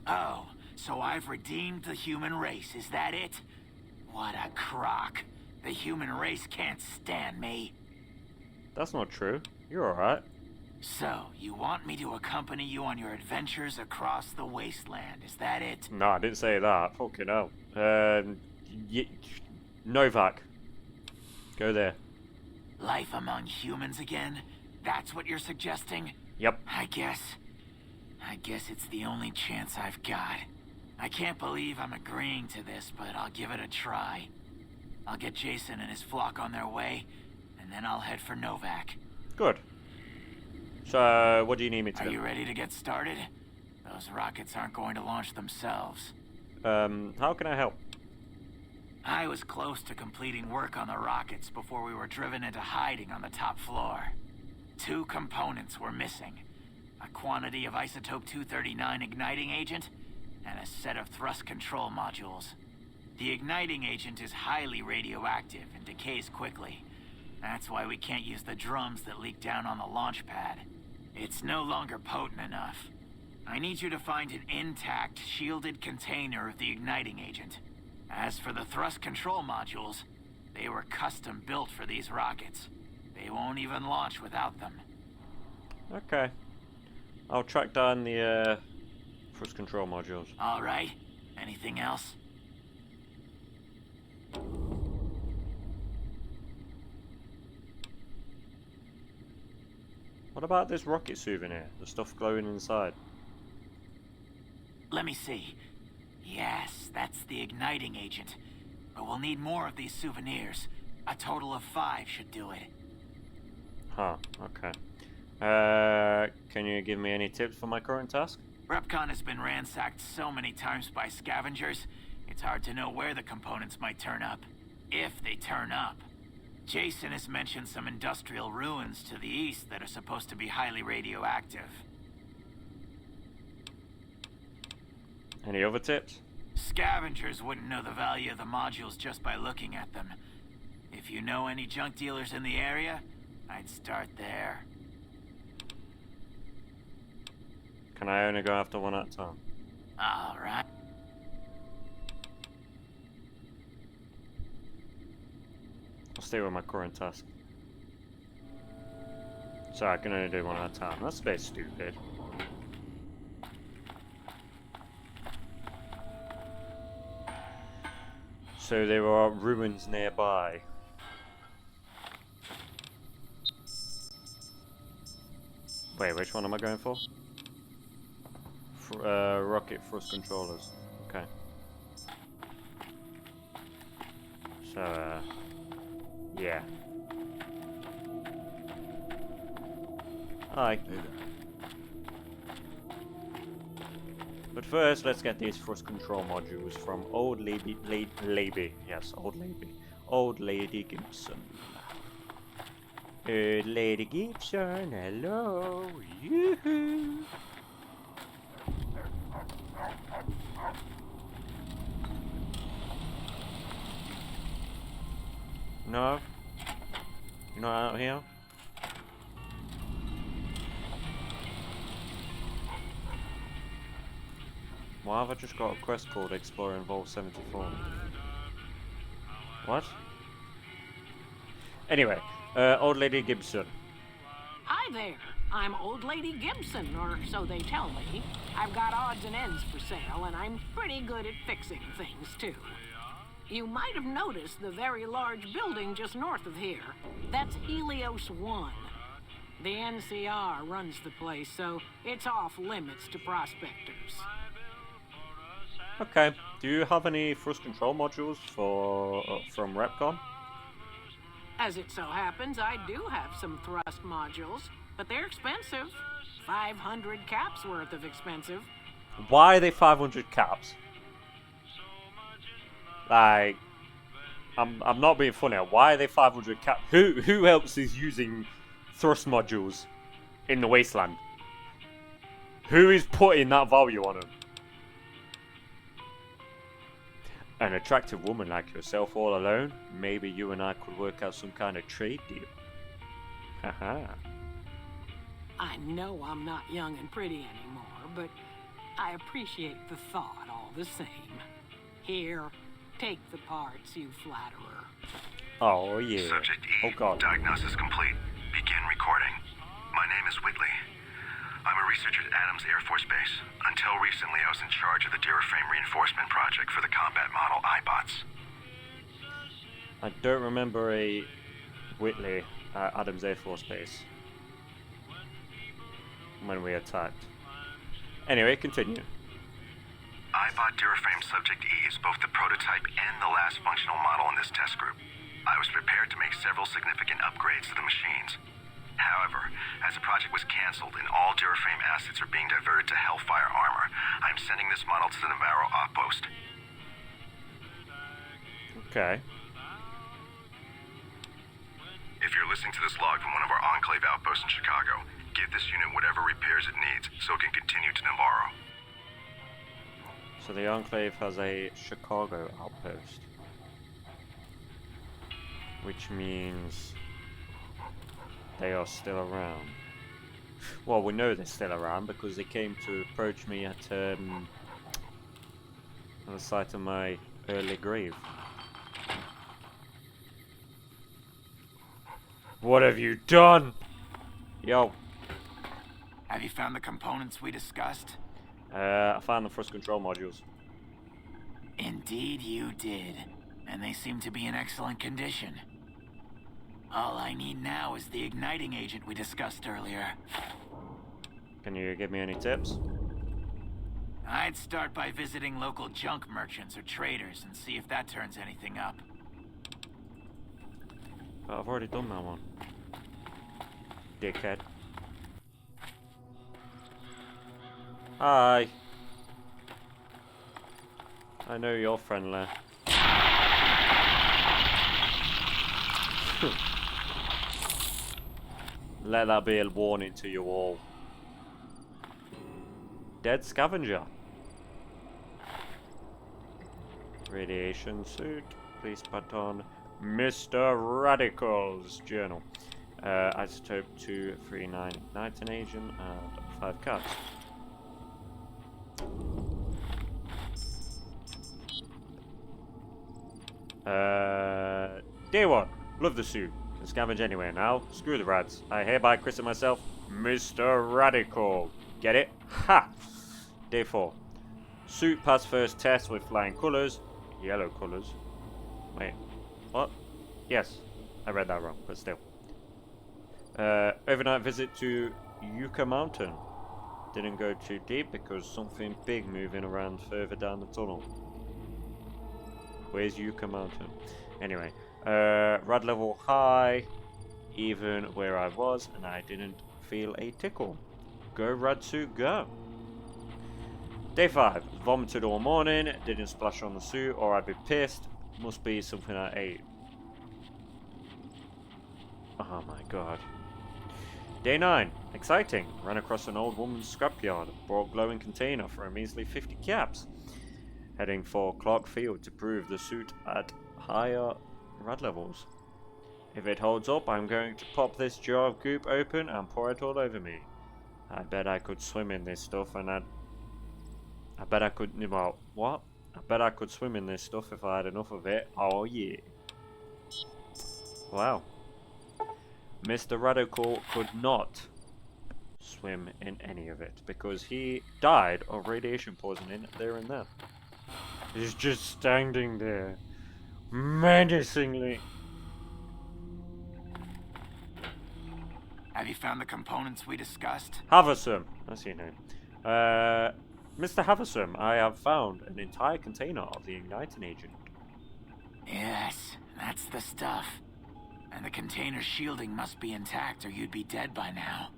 [SPEAKER 7] Oh, so I've redeemed the human race, is that it? What a crock. The human race can't stand me.
[SPEAKER 1] That's not true. You're alright.
[SPEAKER 7] So, you want me to accompany you on your adventures across the wasteland, is that it?
[SPEAKER 1] No, I didn't say that. Fucking hell. Novac. Go there.
[SPEAKER 7] Life among humans again? That's what you're suggesting?
[SPEAKER 1] Yep.
[SPEAKER 7] I guess it's the only chance I've got. I can't believe I'm agreeing to this, but I'll give it a try. I'll get Jason and his flock on their way, and then I'll head for Novac.
[SPEAKER 1] Good. So, what do you need me to
[SPEAKER 7] Are
[SPEAKER 1] do?
[SPEAKER 7] you ready to get started? Those rockets aren't going to launch themselves.
[SPEAKER 1] How can I help?
[SPEAKER 7] I was close to completing work on the rockets before we were driven into hiding on the top floor. 2 components were missing. A quantity of isotope 239 igniting agent, and a set of thrust control modules. The igniting agent is highly radioactive and decays quickly. That's why we can't use the drums that leak down on the launch pad. It's no longer potent enough. I need you to find an intact, shielded container of the igniting agent. As for the thrust control modules, they were custom built for these rockets. They won't even launch without them.
[SPEAKER 1] Okay. I'll track down the thrust control modules.
[SPEAKER 7] All right. Anything else?
[SPEAKER 1] What about this rocket souvenir? The stuff glowing inside.
[SPEAKER 7] Let me see. Yes, that's the igniting agent. But we'll need more of these souvenirs. A total of 5 should do it.
[SPEAKER 1] Huh, okay. Can you give me any tips for my current task?
[SPEAKER 7] Repcon has been ransacked so many times by scavengers, it's hard to know where the components might turn up. If they turn up. Jason has mentioned some industrial ruins to the east that are supposed to be highly radioactive.
[SPEAKER 1] Any other tips?
[SPEAKER 7] Scavengers wouldn't know the value of the modules just by looking at them. If you know any junk dealers in the area, I'd start there.
[SPEAKER 1] Can I only go after one at a time?
[SPEAKER 7] All right.
[SPEAKER 1] I'll stay with my current task. So I can only do one at a time. That's a bit stupid. So there are ruins nearby. Wait, which one am I going for? Rocket thrust controllers. Okay. So, yeah. Hi.
[SPEAKER 8] Hey there.
[SPEAKER 1] But first, let's get these thrust control modules from Old Lady Gibson. Lady Gibson, hello. Yoo-hoo. No? You're not out here? Why have I just got a quest called Exploring Vault 74? What? Anyway, Old Lady Gibson.
[SPEAKER 9] Hi there. I'm Old Lady Gibson, or so they tell me. I've got odds and ends for sale, and I'm pretty good at fixing things, too. You might have noticed the very large building just north of here. That's Helios 1. The NCR runs the place, so it's off limits to prospectors.
[SPEAKER 1] Okay. Do you have any thrust control modules from Repcon?
[SPEAKER 9] As it so happens, I do have some thrust modules, but they're expensive. 500 caps worth of expensive.
[SPEAKER 1] Why are they 500 caps? Like, I'm not being funny. Why are they 500 caps? Who else is using thrust modules in the wasteland? Who is putting that value on them? An attractive woman like yourself all alone? Maybe you and I could work out some kind of trade deal. Haha.
[SPEAKER 9] I know I'm not young and pretty anymore, but I appreciate the thought all the same. Here, take the parts, you flatterer.
[SPEAKER 1] Oh yeah.
[SPEAKER 10] Subject E.
[SPEAKER 1] Oh god.
[SPEAKER 10] Diagnosis complete. Begin recording. My name is Whitley. I'm a researcher at Adams Air Force Base. Until recently, I was in charge of the Duraframe reinforcement project for the combat model iBots.
[SPEAKER 1] I don't remember a Whitley at Adams Air Force Base when we attacked. Anyway, continue.
[SPEAKER 10] iBot Duraframe Subject E is both the prototype and the last functional model in this test group. I was prepared to make several significant upgrades to the machines. However, as the project was cancelled and all Duraframe assets are being diverted to Hellfire armor, I'm sending this model to the Navarro outpost.
[SPEAKER 1] Okay.
[SPEAKER 10] If you're listening to this log from one of our Enclave outposts in Chicago, give this unit whatever repairs it needs so it can continue to Navarro.
[SPEAKER 1] So the Enclave has a Chicago outpost. Which means they are still around. Well, we know they're still around because they came to approach me at on the site of my early grave. What have you done? Yo.
[SPEAKER 7] Have you found the components we discussed?
[SPEAKER 1] I found the thrust control modules.
[SPEAKER 7] Indeed you did. And they seem to be in excellent condition. All I need now is the igniting agent we discussed earlier.
[SPEAKER 1] Can you give me any tips?
[SPEAKER 7] I'd start by visiting local junk merchants or traders and see if that turns anything up.
[SPEAKER 1] But I've already done that one. Dickhead. Hi. I know you're friendly. Let that be a warning to you all. Dead scavenger. Radiation suit. Police baton. Mr. Radical's journal. Isotope 239 igniting agent and 5 caps. Day 1. Love the suit. Can scavenge anywhere now. Screw the rads. I hereby christen myself Mr. Radical. Get it? Ha! Day 4. Suit passed first test with flying colours. Yellow colours. Wait. What? Yes. I read that wrong, but still. Overnight visit to Yucca Mountain. Didn't go too deep because something big moving around further down the tunnel. Where's Yucca Mountain? Anyway. Rad level high. Even where I was, and I didn't feel a tickle. Go Radsuit, go. Day 5. Vomited all morning, didn't splash on the suit or I'd be pissed. Must be something I ate. Oh my god. Day 9. Exciting. Ran across an old woman's scrapyard. Brought glowing container for a measly 50 caps. Heading for Clark Field to prove the suit at higher rad levels. If it holds up, I'm going to pop this jar of goop open and pour it all over me. I bet I could swim in this stuff and I bet I could, well, what? I bet I could swim in this stuff if I had enough of it. Oh yeah. Wow. Mr. Radical could not swim in any of it because he died of radiation poisoning there and then. He's just standing there, menacingly.
[SPEAKER 7] Have you found the components we discussed?
[SPEAKER 1] Haversam, that's your name. Mr. Haversam, I have found an entire container of the igniting agent.
[SPEAKER 7] Yes, that's the stuff. And the container's shielding must be intact or you'd be dead by now.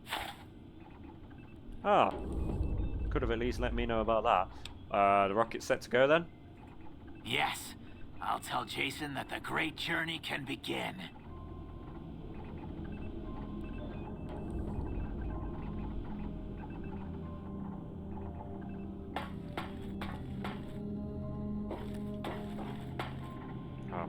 [SPEAKER 1] Ah, could have at least let me know about that. The rocket's set to go then?
[SPEAKER 7] Yes, I'll tell Jason that the great journey can begin.
[SPEAKER 1] Oh,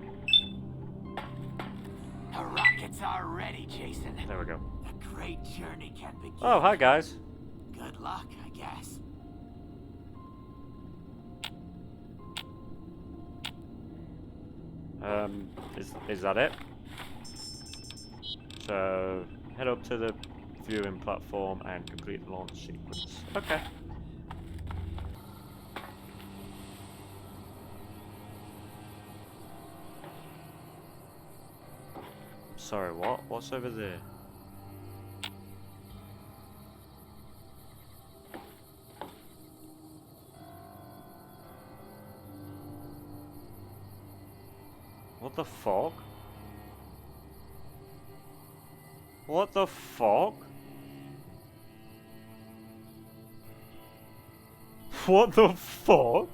[SPEAKER 7] The rockets are ready, Jason.
[SPEAKER 1] there we go.
[SPEAKER 7] The great journey can begin.
[SPEAKER 1] Oh, hi guys.
[SPEAKER 7] Good luck, I guess.
[SPEAKER 1] Is that it? So, head up to the viewing platform and complete the launch sequence. Okay. Sorry, what? What's over there? What the fuck? What the fuck? What the fuck?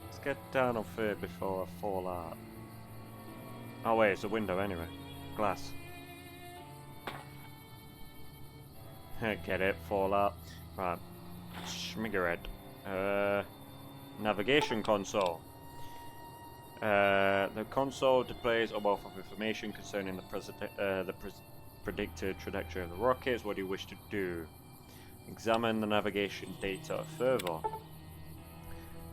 [SPEAKER 1] Let's get down off here before I fall out. Oh wait, it's a window anyway. Glass. Get it, fall out. Right. Schmiggered. Navigation console. The console displays a wealth of information concerning the predicted trajectory of the rockets. What do you wish to do? Examine the navigation data further.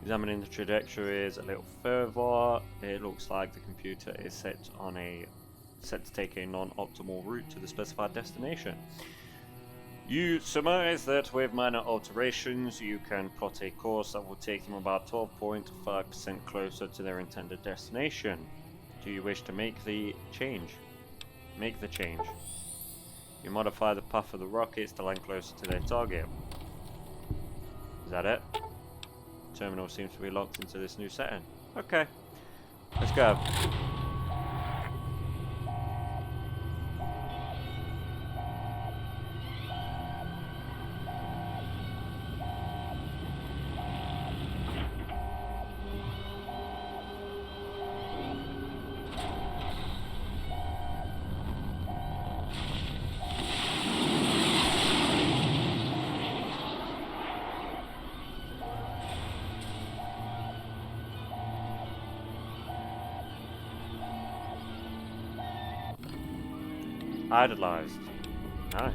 [SPEAKER 1] Examining the trajectories a little further, it looks like the computer is set to take a non-optimal route to the specified destination. You surmise that with minor alterations, you can plot a course that will take them about 12.5% closer to their intended destination. Do you wish to make the change? Make the change. You modify the path of the rockets to land closer to their target. Is that it? Terminal seems to be locked into this new setting. Okay, let's go. Idolized. Nice.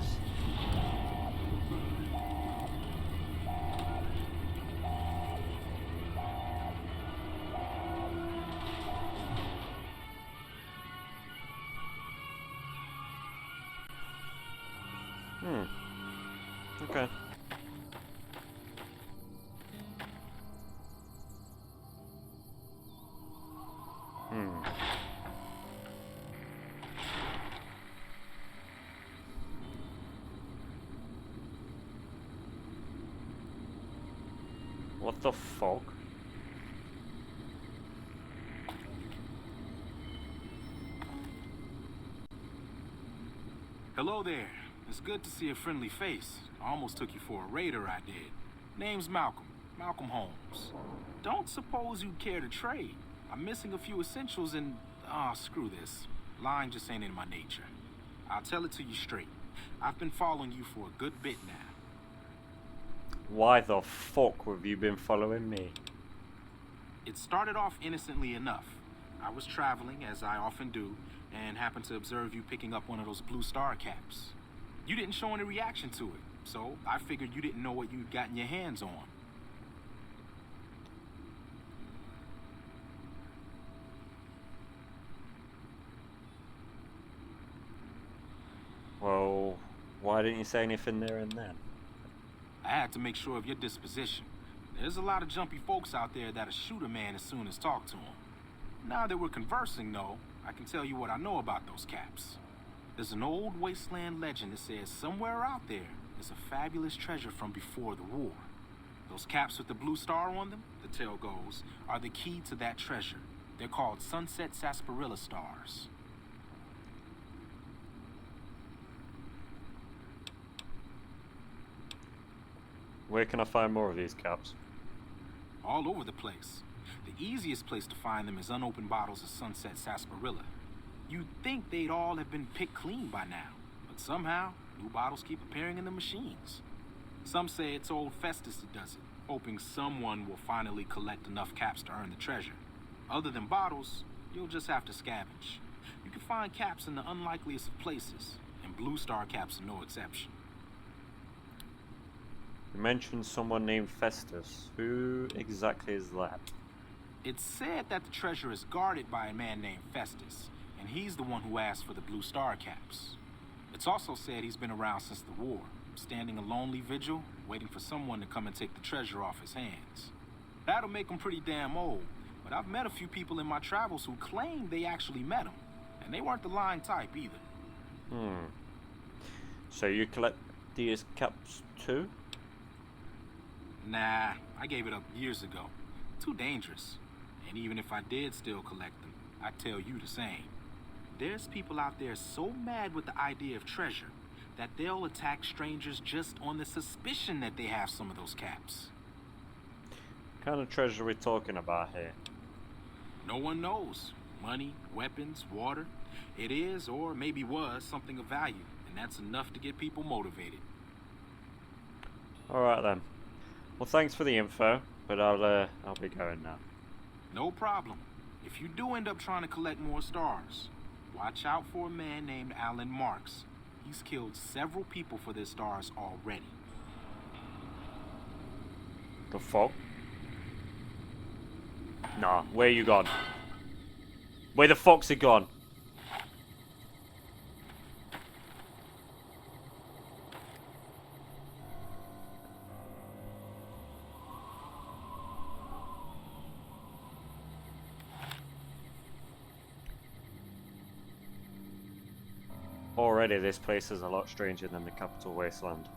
[SPEAKER 1] Okay. What the fuck?
[SPEAKER 8] Hello there. It's good to see a friendly face. I almost took you for a raider, I did. Name's Malcolm. Malcolm Holmes. Don't suppose you'd care to trade. I'm missing a few essentials and... ah, screw this. Lying just ain't in my nature. I'll tell it to you straight. I've been following you for a good bit now.
[SPEAKER 1] Why the fuck have you been following me?
[SPEAKER 8] It started off innocently enough. I was traveling, as I often do, and happened to observe you picking up one of those blue star caps. You didn't show any reaction to it, so I figured you didn't know what you'd gotten your hands on.
[SPEAKER 1] Well, why didn't you say anything there and then?
[SPEAKER 8] I had to make sure of your disposition. There's a lot of jumpy folks out there that'll shoot a man as soon as talk to him. Now that we're conversing, though, I can tell you what I know about those caps. There's an old wasteland legend that says somewhere out there is a fabulous treasure from before the war. Those caps with the blue star on them, the tale goes, are the key to that treasure. They're called sunset sarsaparilla stars.
[SPEAKER 1] Where can I find more of these caps?
[SPEAKER 8] All over the place. The easiest place to find them is unopened bottles of sunset sarsaparilla. You'd think they'd all have been picked clean by now, but somehow, new bottles keep appearing in the machines. Some say it's old Festus that does it, hoping someone will finally collect enough caps to earn the treasure. Other than bottles, you'll just have to scavenge. You can find caps in the unlikeliest of places, and blue star caps are no exception.
[SPEAKER 1] You mentioned someone named Festus. Who exactly is that?
[SPEAKER 8] It's said that the treasure is guarded by a man named Festus, and he's the one who asked for the blue star caps. It's also said he's been around since the war, standing a lonely vigil, waiting for someone to come and take the treasure off his hands. That'll make him pretty damn old, but I've met a few people in my travels who claim they actually met him, and they weren't the lying type either.
[SPEAKER 1] So you collect these caps too?
[SPEAKER 8] Nah, I gave it up years ago. Too dangerous. And even if I did still collect them, I'd tell you the same. There's people out there so mad with the idea of treasure that they'll attack strangers just on the suspicion that they have some of those caps.
[SPEAKER 1] What kind of treasure are we talking about here?
[SPEAKER 8] No one knows. Money, weapons, water. It is, or maybe was, something of value, and that's enough to get people motivated.
[SPEAKER 1] Alright then. Well, thanks for the info, but I'll be going now.
[SPEAKER 8] No problem. If you do end up trying to collect more stars, watch out for a man named Alan Marks. He's killed several people for their stars already.
[SPEAKER 1] The fuck? Nah, where you gone? Where the fuck's he gone? Already this place is a lot stranger than the capital wasteland.